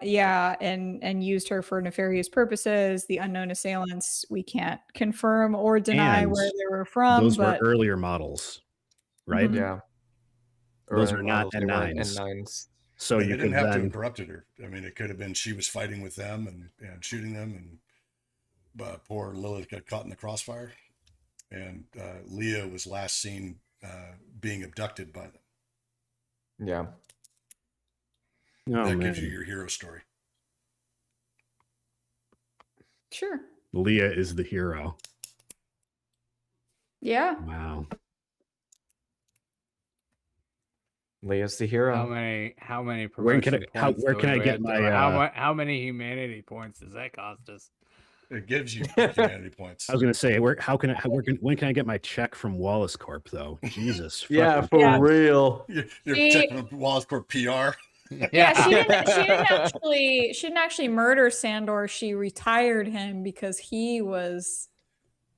and used her for nefarious purposes. The unknown assailants, we can't confirm or deny where they were from.
Those were earlier models, right?
Yeah.
Those are not N9s. So you
didn't have to have corrupted her. I mean, it could have been she was fighting with them and shooting them, and poor Lilith got caught in the crossfire. And Leah was last seen being abducted by them.
Yeah.
That gives you your hero story.
Sure.
Leah is the hero.
Yeah.
Wow.
Leah's the hero.
How many
where
can
I get my
how many humanity points does that cost us?
It gives you humanity points.
I was going to say, when can I get my check from Wallace Corp though? Jesus.
Yeah, for real.
Your check from Wallace Corp PR.
Yeah, she didn't actually murder Sandor. She retired him because he was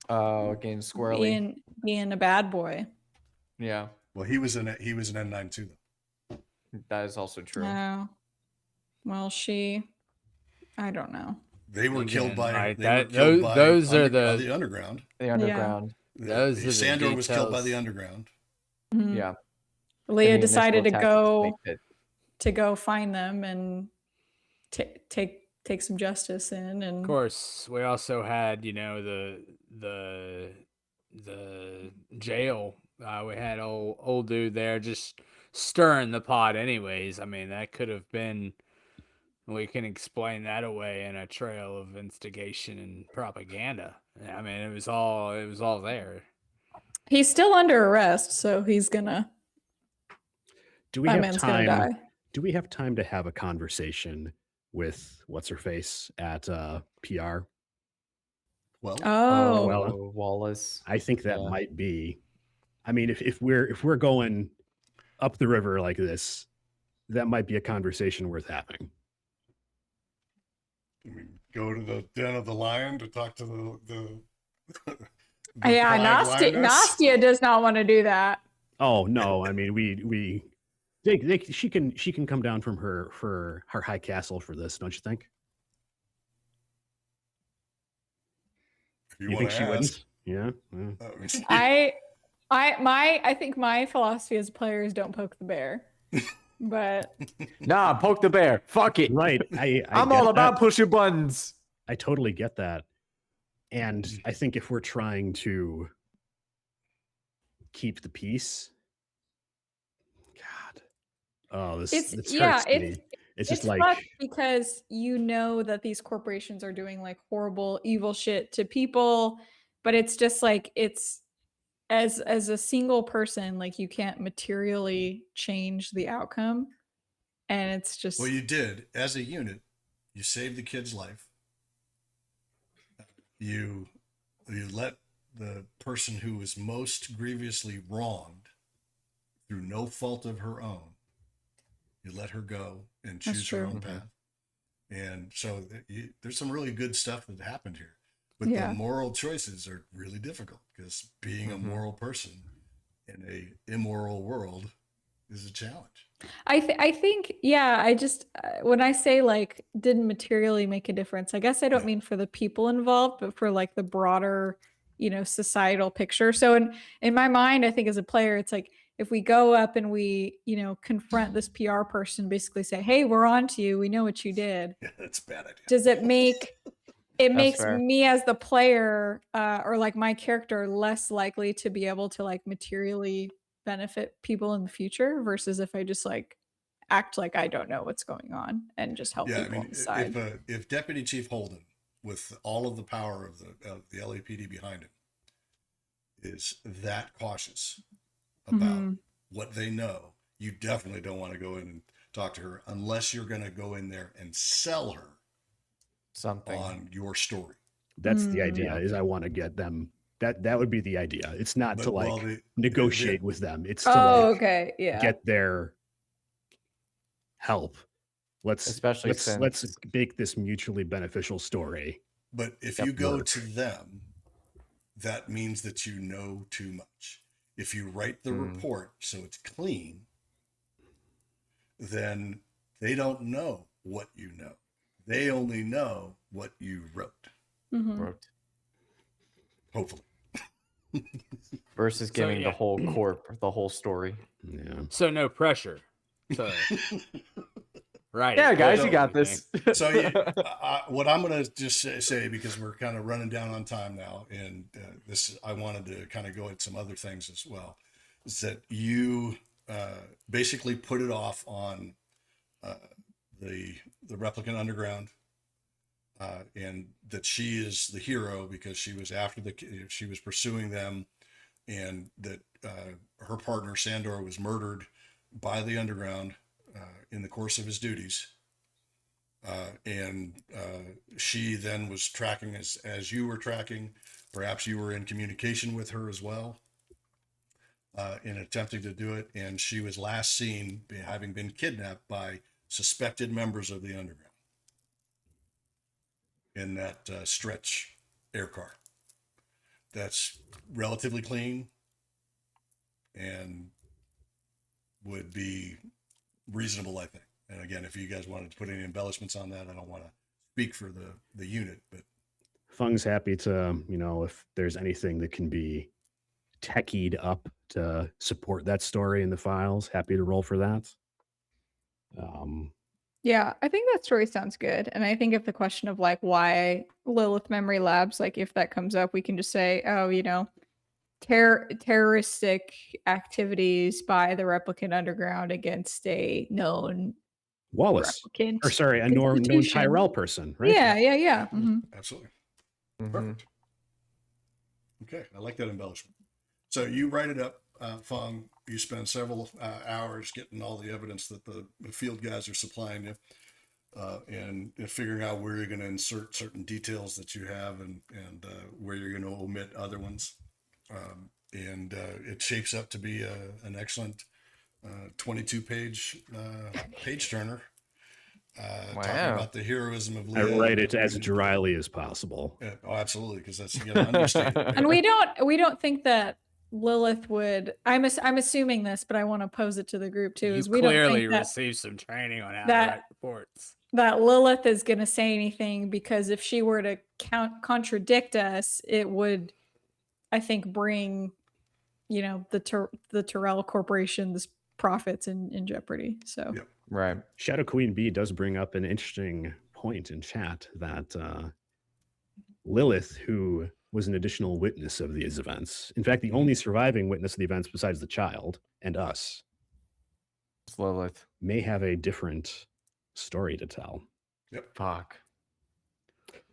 getting squirrely,
being a bad boy.
Yeah.
Well, he was an N9 too, though.
That is also true.
No. Well, I don't know.
They were killed by
those are
the underground.
The underground.
Yeah.
Sandor was killed by the underground.
Mm-hmm.
Yeah.
Leah decided to go find them and take some justice in. And
of course, we also had the jail. We had old dude there just stirring the pot. Anyways, I mean that could have been. We can explain that away in a trail of instigation and propaganda. I mean, it was all there.
He's still under arrest, so he's gonna.
Do we have time? Do we have time to have a conversation with what's her face at PR?
Well, Wallace.
I think that might be. I mean, if we're going up the river like this, that might be a conversation worth having.
I mean, go to the den of the lion to talk to the
Nastya does not want to do that.
Oh no! I mean, she can come down from her high castle for this, don't you think?
You think she wouldn't?
Yeah.
I think my philosophy as a player is don't poke the bear. But
nah, poke the bear. Fuck it.
Right.
I'm all about pushing buttons.
I totally get that. And I think if we're trying to keep the peace, God. Oh, this hurts me. It's just like
because you know that these corporations are doing like horrible, evil shit to people, but it's just like as a single person, like you can't materially change the outcome. And it's just...
Well, you did. As a unit, you saved the kid's life. You let the person who was most grievously wronged through no fault of her own, you let her go and choose her own path. And so there's some really good stuff that happened here. But the moral choices are really difficult because being a moral person in a immoral world is a challenge.
I think, yeah, I just, when I say like didn't materially make a difference, I guess I don't mean for the people involved, but for like the broader, societal picture. So in my mind, I think as a player, it's like, if we go up and we, confront this PR person, basically say, hey, we're on to you. We know what you did.
Yeah, that's a bad idea.
Does it make, it makes
fair.
me as the player, or like my character less likely to be able to like materially benefit people in the future versus if I just like act like I don't know what's going on and just help
Yeah, I
people
mean,
on the side.
if Deputy Chief Holden, with all of the power of the LAPD behind him, is that cautious about what they know, you definitely don't want to go in and talk to her unless you're going to go in there and sell her
Something
on your story.
That's the idea. Is I want to get them. That would be the idea. It's not to like negotiate with them. It's to like
Okay, yeah.
get their help. Let's make this mutually beneficial story.
But if you go to them, that means that you know too much. If you write the report so it's clean, then they don't know what you know. They only know what you wrote. Hopefully.
Versus giving the whole the whole story.
Yeah.
So no pressure. So right.
Yeah, guys, you got this.
So what I'm going to just say, because we're kind of running down on time now, and I wanted to kind of go at some other things as well, is that you basically put it off on the replicant underground, and that she is the hero because she was she was pursuing them, and that her partner Sandor was murdered by the underground in the course of his duties, and she then was tracking as you were tracking. Perhaps you were in communication with her as well in attempting to do it, and she was last seen having been kidnapped by suspected members of the underground in that stretch air car. That's relatively clean and would be reasonable, I think. And again, if you guys wanted to put any embellishments on that, I don't want to speak for the unit, but
Feng's happy to, if there's anything that can be techied up to support that story in the files, happy to roll for that.
Yeah, I think that story sounds good. And I think if the question of like why Lilith Memory Labs, like if that comes up, we can just say, oh, terroristic activities by the replicant underground against a known
Wallace.
replicant.
Or sorry, a known Tyrell person, right?
Yeah.
Absolutely. Perfect. Okay, I like that embellishment. So you write it up, Feng. You spend several hours getting all the evidence that the field guys are supplying you, and figuring out where you're going to insert certain details that you have, and where you're going to omit other ones. And it shapes up to be an excellent 22-page page turner. Talking about the heroism of Leah.
I write it as dryly as possible.
Yeah, oh, absolutely, because that's, you got to understand it.
And we don't think that Lilith would. I'm assuming this, but I want to pose it to the group too.
You clearly received some training on how to write reports.
That Lilith is going to say anything, because if she were to contradict us, it would, I think, bring, the Tyrell Corporation's profits in jeopardy. So
Yep.
Right.
Shadow Queen B does bring up an interesting point in chat that Lilith, who was an additional witness of these events, in fact, the only surviving witness of the events besides the child and us,
It's Lilith.
may have a different story to tell.
Yep.
Fuck.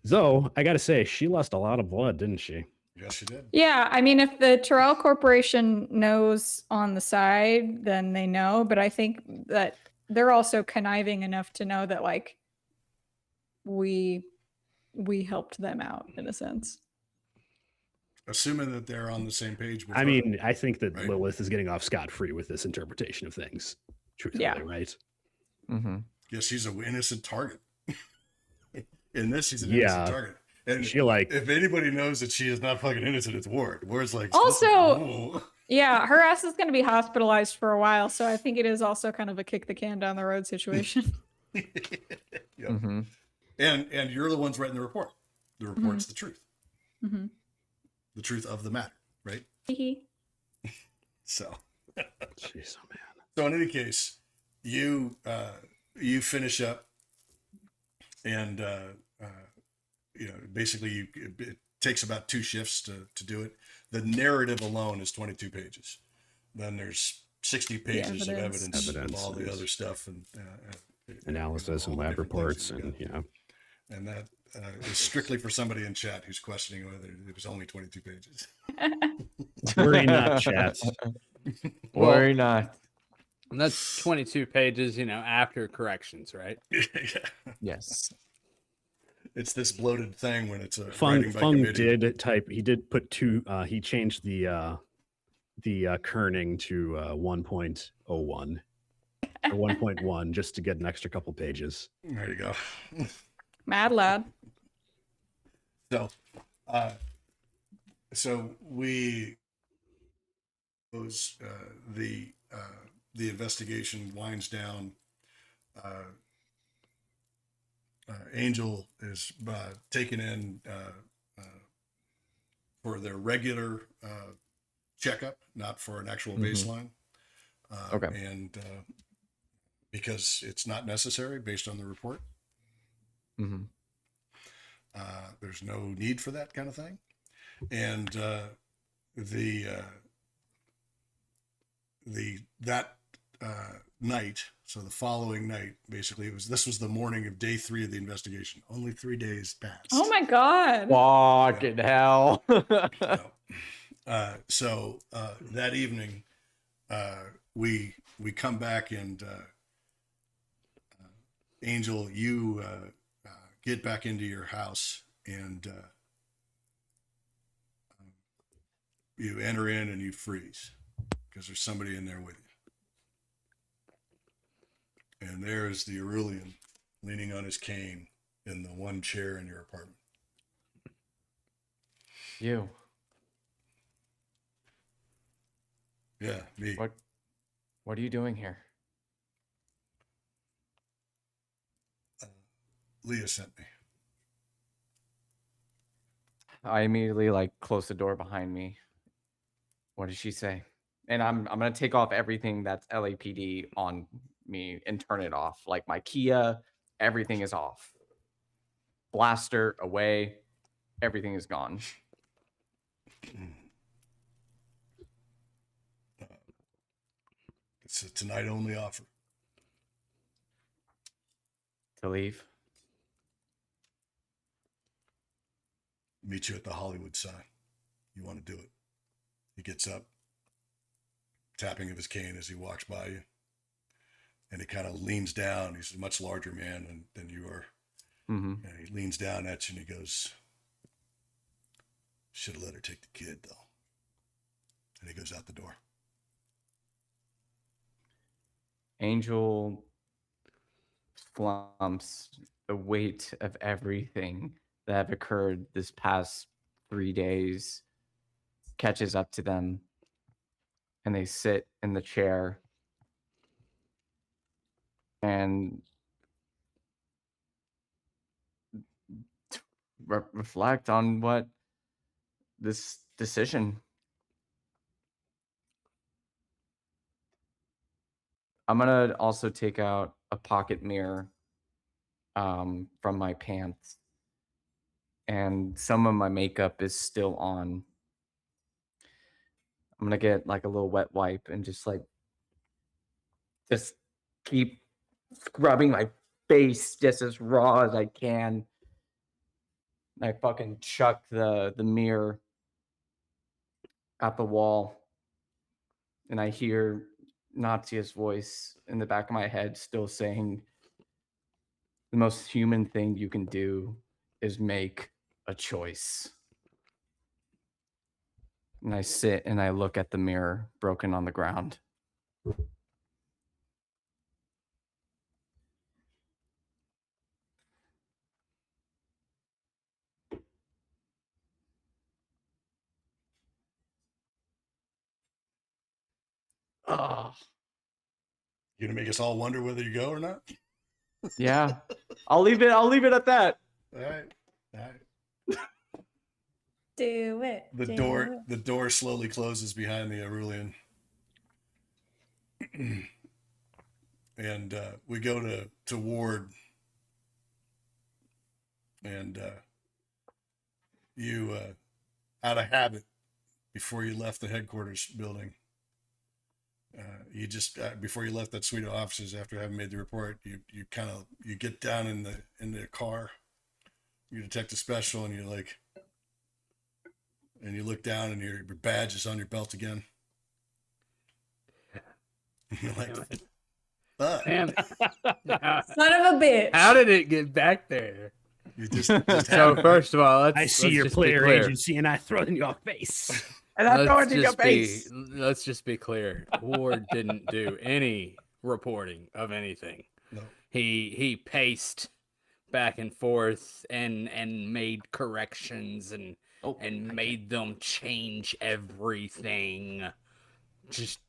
Though, I gotta say, she lost a lot of blood, didn't she?
Yes, she did.
yeah, I mean, if the Tyrell Corporation knows on the side, then they know. But I think that they're also conniving enough to know that like we helped them out in a sense.
Assuming that they're on the same page with
I
her.
mean, I think that
Right.
Lilith is getting off scot-free with this interpretation of things. Truthfully,
Yeah.
right?
Mm-hmm.
Yes, she's an innocent target. In this, she's an
Yeah.
innocent target. And
She like
if anybody knows that she is not fucking innocent, it's Ward. Ward's like,
Also,
"Ooh."
Yeah, her ass is going to be hospitalized for a while, so I think it is also kind of a kick the can down the road situation.
Yep.
Mm-hmm.
And you're the ones writing the report. The report's the truth.
Mm-hmm.
The truth of the matter, right? So,
Jeez, oh man.
so in any case, you finish up, and basically it takes about 2 shifts to do it. The narrative alone is 22 pages. Then there's 60 pages of evidence of all the other stuff and
analysis and lab reports, and
and that is strictly for somebody in chat who's questioning whether it was only 22 pages.
Worry not, chat.
Worry not.
And that's 22 pages, after corrections, right?
Yeah.
Yes.
It's this bloated thing when it's a
Feng
committee.
did type. He did put 2. He changed the kerning to 1.01 or 1.1 just to get an extra couple pages.
There you go.
Mad lad.
So we the investigation winds down. Angel is taken in for their regular checkup, not for an actual baseline.
Okay.
And because it's not necessary based on the report.
Mm-hmm.
There's no need for that kind of thing. And that night, so the following night, basically, this was the morning of day 3 of the investigation. Only 3 days passed.
Oh my god.
Fucking hell.
So that evening, we come back, and Angel, you get back into your house, and you enter in and you freeze because there's somebody in there with you. And there's the Aurelian leaning on his cane in the one chair in your apartment.
You.
Yeah, me.
What are you doing here?
Leah sent me.
I immediately close the door behind me. What did she say? And I'm gonna take off everything that's LAPD on me and turn it off. Like my Kia, everything is off. Blaster away, everything is gone.
It's a tonight only offer.
To leave?
Meet you at the Hollywood sign. You want to do it? He gets up, tapping of his cane as he walks by you. And he kind of leans down. He's a much larger man than you are.
Mm-hmm.
And he leans down at you and he goes, should have let her take the kid, though. And he goes out the door.
Angel slumps the weight of everything that have occurred this past 3 days, catches up to them, and they sit in the chair and reflect on what this decision. I'm gonna also take out a pocket mirror from my pants, and some of my makeup is still on. I'm gonna get a little wet wipe and just keep scrubbing my face just as raw as I can. I fucking chuck the mirror at the wall, and I hear Nastya's voice in the back of my head still saying, the most human thing you can do is make a choice. And I sit and I look at the mirror broken on the ground. Oh,
You gonna make us all wonder whether you go or not?
yeah. I'll leave it at that.
All right. All right.
Do it.
The door slowly closes behind the Arulian. And we go to Ward. And you, out of habit, before you left the headquarters building, you just before you left that suite of offices after having made the report, you get down in the car, you detect a special, and you look down and your badge is on your belt again. You're like, fuck.
Damn it.
Son of a bitch.
How did it get back there?
You just
So first of all,
I see your player agency and I throw it in your face.
And I throw it in your face.
Let's just be clear. Ward didn't do any reporting of anything.
No.
He paced back and forth and made corrections and made them change everything. Just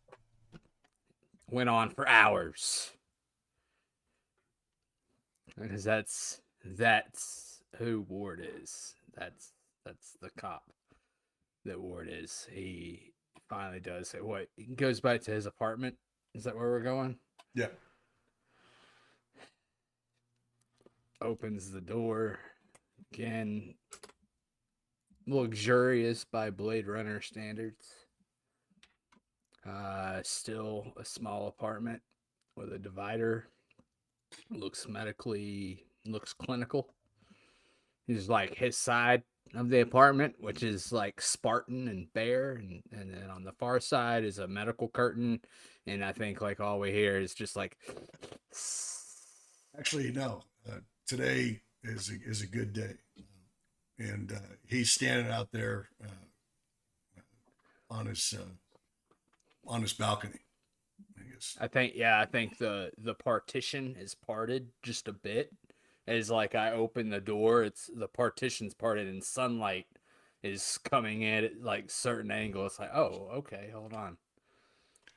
went on for hours. Because that's who Ward is. That's the cop that Ward is. He finally does it. What? He goes back to his apartment. Is that where we're going?
Yeah.
Opens the door again. Luxurious by Blade Runner standards. Still a small apartment with a divider. Looks clinical. He's like his side of the apartment, which is like Spartan and bare, and then on the far side is a medical curtain, and I think like all we hear is just like.
Actually, no. Today is a good day, and he's standing out there on his balcony.
I think the partition is parted just a bit. As like I open the door, it's the partition's parted and sunlight is coming in at like certain angle. It's like, oh, okay, hold on.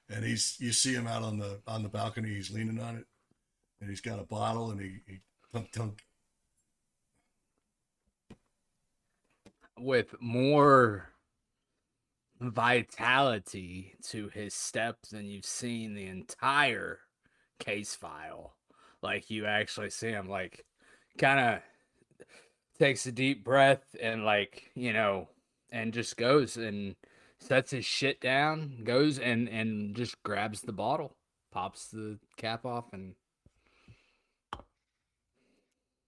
And you see him out on the balcony. He's leaning on it, and he's got a bottle, and he tunk.
With more vitality to his step than you've seen the entire case file. Like you actually see him like kind of takes a deep breath and like, and just goes and sets his shit down, goes and just grabs the bottle, pops the cap off, and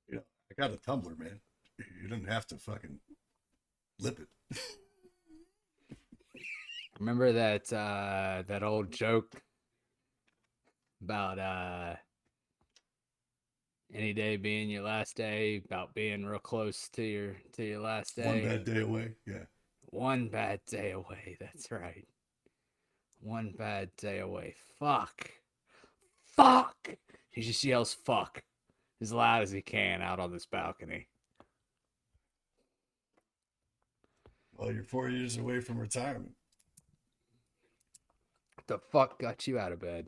I got a tumbler, man. You didn't have to fucking lip it.
remember that old joke about any day being your last day, about being real close to your last day.
One bad day away. Yeah.
One bad day away. That's right. One bad day away. Fuck. He just yells fuck as loud as he can out on this balcony.
Well, you're 4 years away from retirement.
What the fuck got you out of bed?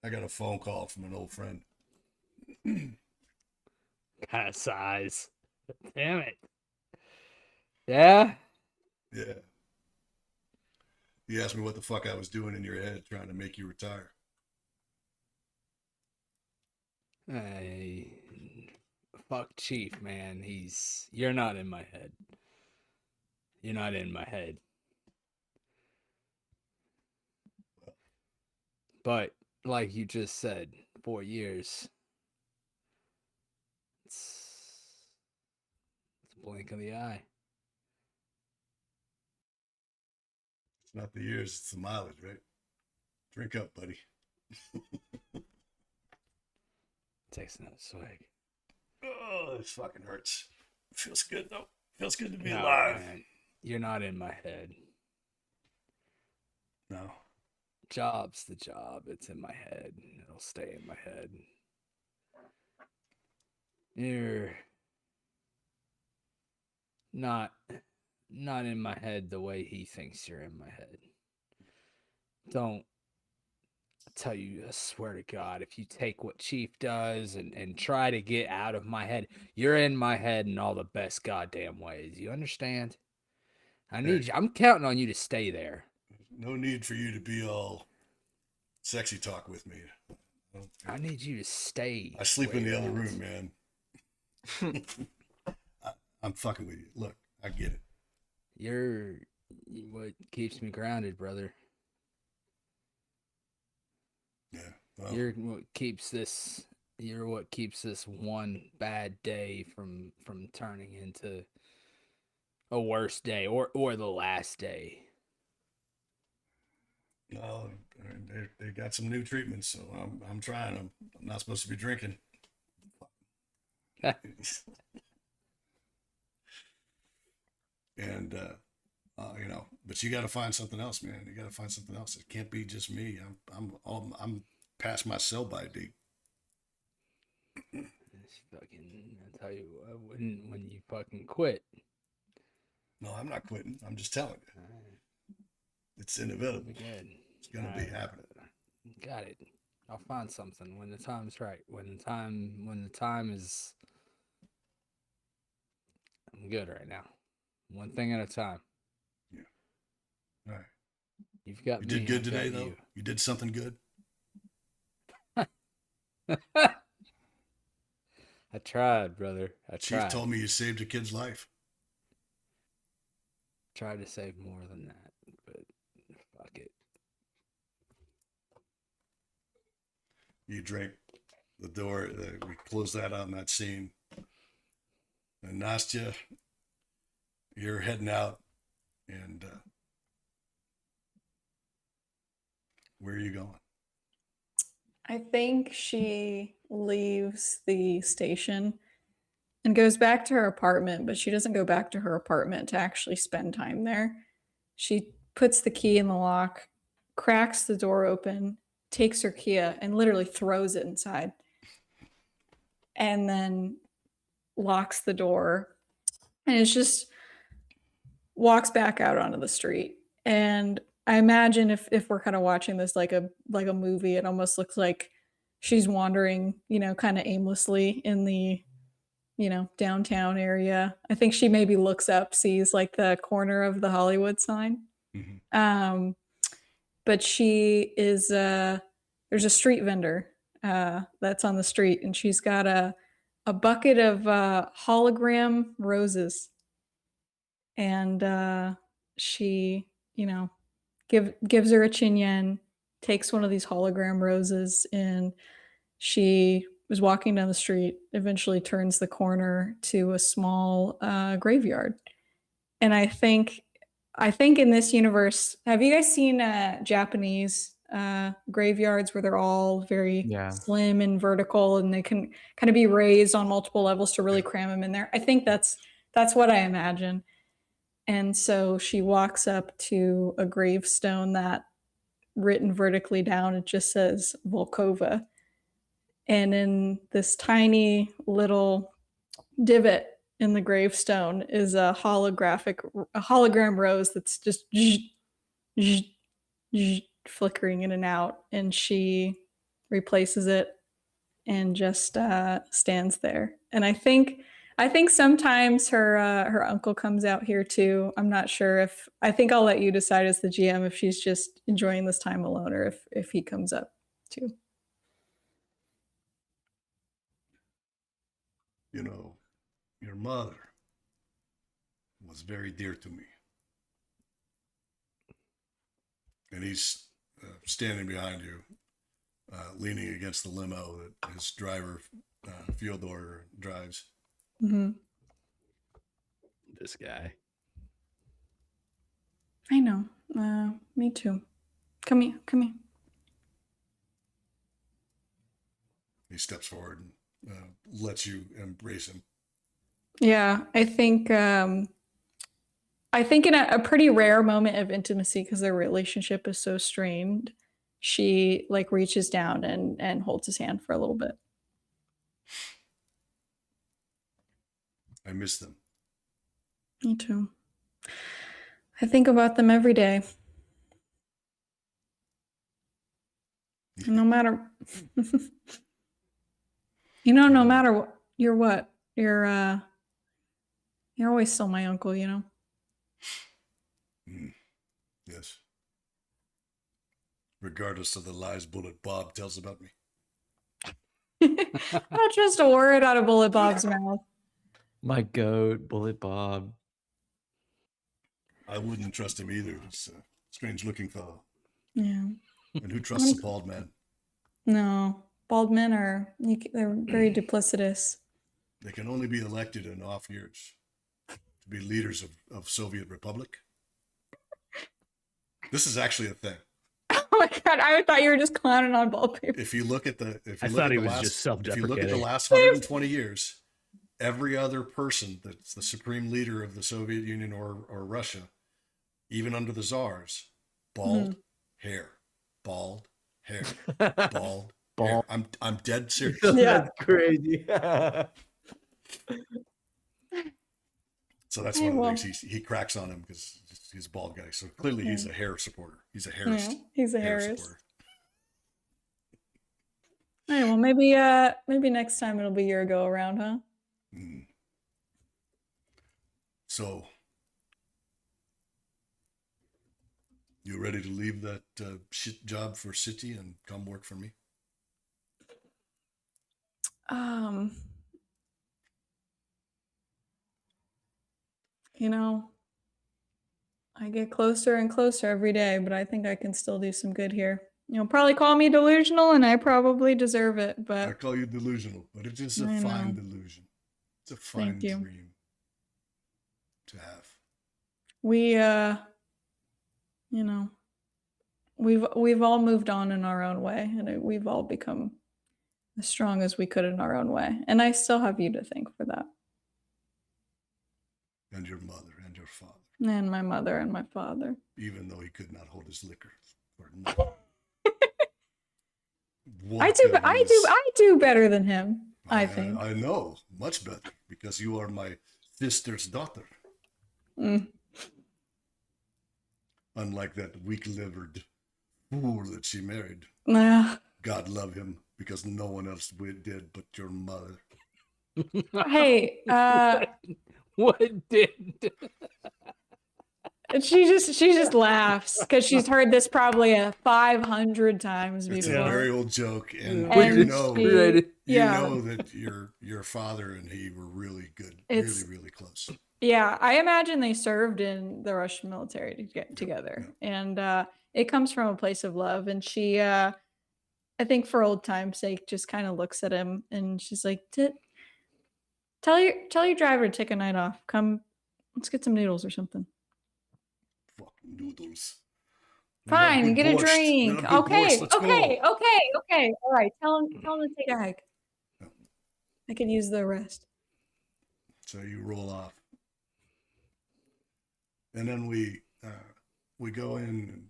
I got a phone call from an old friend.
Kind of size. Damn it. Yeah?
Yeah. He asked me what the fuck I was doing in your head trying to make you retire.
Fuck Chief, man. You're not in my head. You're not in my head. But like you just said, 4 years. It's a blink of the eye.
It's not the years, it's the mileage, right? Drink up, buddy.
Takes another swig.
Oh, this fucking hurts. Feels good though. Feels good to be
No,
alive.
man. You're not in my head.
No.
Job's the job. It's in my head. It'll stay in my head. You're not in my head the way he thinks you're in my head. don't. I tell you, I swear to God, if you take what Chief does and try to get out of my head, you're in my head in all the best goddamn ways. You understand? I need you. I'm counting on you to stay there.
No need for you to be all sexy talk with me.
I need you to stay.
I sleep in the other room, man. I'm fucking with you. Look, I get it.
You're what keeps me grounded, brother.
Yeah. Well,
You're what keeps this one bad day from turning into a worse day or the last day.
no, they got some new treatments, so I'm trying them. I'm not supposed to be drinking. And you know, but you got to find something else, man. You got to find something else. It can't be just me. I'm past my sell by date.
I tell you, when you fucking quit.
No, I'm not quitting. I'm just telling you. It's inevitable.
Good.
It's gonna be happening.
Got it. I'll find something when the time's right. When the time is. I'm good right now. One thing at a time.
Yeah. All right.
You've got
You
me.
did good
I've got
today, though.
you.
You did something good.
I tried, brother. I
Chief
tried.
told me you saved a kid's life.
Tried to save more than that, but fuck it.
You drink the door. We close that on that scene. And Nastya, you're heading out, and where are you going?
I think she leaves the station and goes back to her apartment, but she doesn't go back to her apartment to actually spend time there. She puts the key in the lock, cracks the door open, takes her key and literally throws it inside, and then locks the door. And it's just walks back out onto the street. And I imagine if we're kind of watching this like a movie, it almost looks like she's wandering, kind of aimlessly in the, downtown area. I think she maybe looks up, sees like the corner of the Hollywood sign. Mm-hmm. But she is there's a street vendor that's on the street, and she's got a bucket of hologram roses. And she, gives her a chin-yen, takes one of these hologram roses, and she was walking down the street, eventually turns the corner to a small graveyard. And I think in this universe, have you guys seen Japanese graveyards where they're all very slim and vertical, and they can kind of be raised on multiple levels to really cram them in there? I think that's what I imagine. And so she walks up to a gravestone that, written vertically down, it just says Volkova. And in this tiny little divot in the gravestone is a hologram rose that's just flickering in and out. And she replaces it and just stands there. And I think sometimes her uncle comes out here too. I'm not sure I think I'll let you decide as the GM if she's just enjoying this time alone or if he comes up too.
Your mother was very dear to me. And he's standing behind you, leaning against the limo that his driver, Fyodor, drives.
Mm-hmm.
This guy.
I know. Me too. Come here.
He steps forward and lets you embrace him.
Yeah, I think in a pretty rare moment of intimacy, because their relationship is so strained, she reaches down and holds his hand for a little bit.
I miss them.
Me too. I think about them every day. No matter, no matter what, you're always still my uncle,
Yes. Regardless of the lies Bullet Bob tells about me.
Not just a word out of Bullet Bob's mouth.
My goat, Bullet Bob.
I wouldn't trust him either. He's a strange-looking fellow.
Yeah.
And who trusts a bald man?
No, bald men they're very duplicitous.
They can only be elected in off years to be leaders of Soviet Republic. This is actually a thing.
Oh my god! I thought you were just clowning on bald people.
If you look at the,
I thought he was just
if you look at the
self-deprecating.
last 120 years, every other person that's the supreme leader of the Soviet Union or Russia, even under the czars, bald hair, bald hair, bald.
Bald.
Hair. I'm dead serious.
Yeah.
That's crazy.
So that's
Hey,
one of the
well.
things he cracks on him because he's a bald guy. So clearly he's a hair supporter. He's a
Yeah,
hairist.
he's a
hair
Harris.
supporter.
All right, well, maybe next time it'll be your go around, huh?
Mm. So you ready to leave that shit job for City and come work for me?
I get closer and closer every day, but I think I can still do some good here. You'll probably call me delusional, and I probably deserve it,
I
but
call you delusional, but it is a
I
fine
know.
delusion. It's a fine
you.
dream to have.
we, we've all moved on in our own way, and we've all become as strong as we could in our own way. And I still have you to thank for that,
And your mother and your father,
and my mother and my father.
even though he could not hold his liquor for nothing.
I do better than him. I think.
I know, much better, because you are my sister's daughter.
Mm.
Unlike that weak-livered fool that she married.
Ah.
God love him, because no one else did but your mother.
Hey,
What did?
she just laughs because she's heard this probably 500 times
It's
before.
a very old joke, and
And
you know,
she- yeah.
know that your father and he were really good,
It's-
really close.
Yeah, I imagine they served in the Russian military to get together, and it comes from a place of love. And she, I think, for old time's sake, just kind of looks at him, and she's like, "Tell your driver to take a night off. Come, let's get some noodles or something."
Fucking noodles.
Fine, get a drink. Okay.
Let's go.
All right, tell him to take a hike.
Yeah.
I could use the rest.
So you roll off, and then we go in. And,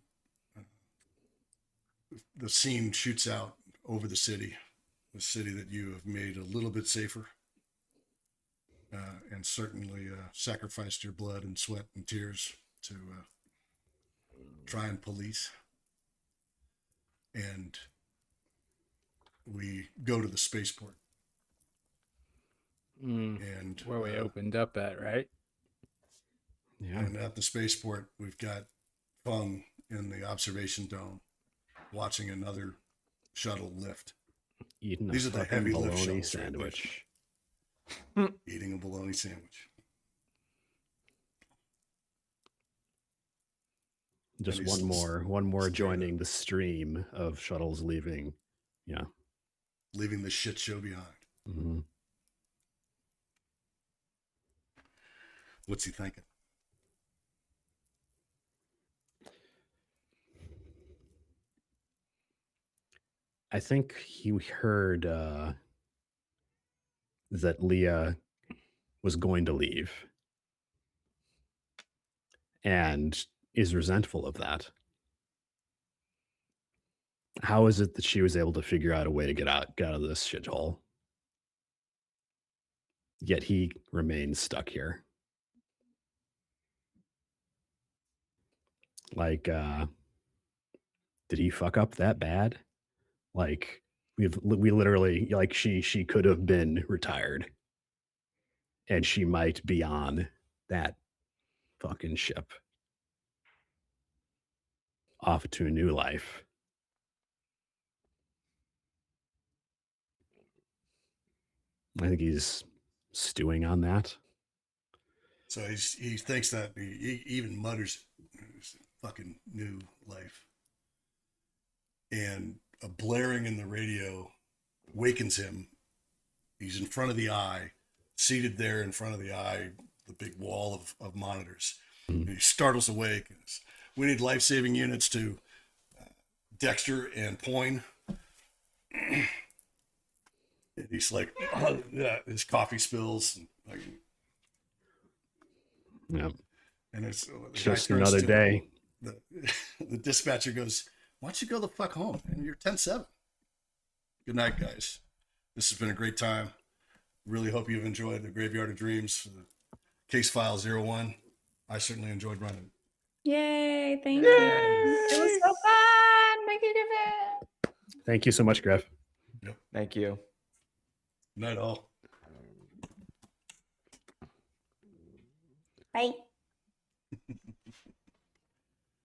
the scene shoots out over the city that you have made a little bit safer, and certainly sacrificed your blood and sweat and tears to try and police. And we go to the spaceport. And
Where we opened up at, right?
Yeah.
And at the spaceport, we've got Feng in the observation dome watching another shuttle lift.
Eating
These
a
are the
fucking
heavy lift
bologna
shuttles right there.
sandwich.
Eating a bologna sandwich.
Just
And he's
one more
staring
joining the stream of shuttles leaving. Yeah.
Leaving the shit show behind.
Mm-hmm.
What's he thinking?
I think he heard that Leah was going to leave and is resentful of that. How is it that she was able to figure out a way to get out of this shithole? Yet he remains stuck here. Like, did he fuck up that bad? Like we literally, like, she could have been retired, and she might be on that fucking ship off to a new life. I think he's stewing on that.
So he thinks that he even mutters, "Fucking new life," and a blaring in the radio wakens him. He's in front of the eye, seated there in front of the eye, the big wall of monitors. And he startles awake. We need life-saving units to Dexter and Poyne. And he's like, oh, yeah, his coffee spills. And, like,
Yep.
And it's
just another day.
The dispatcher goes, "Why don't you go the fuck home? And you're 10-7. Good night, guys. This has been a great time. Really hope you've enjoyed the Graveyard of Dreams for the Case File 01. I certainly enjoyed running.
Yay, thank you. It was so fun. Thank you, Griffin.
Thank you so much, Griff.
Yep.
Thank you.
Good night, all.
Bye.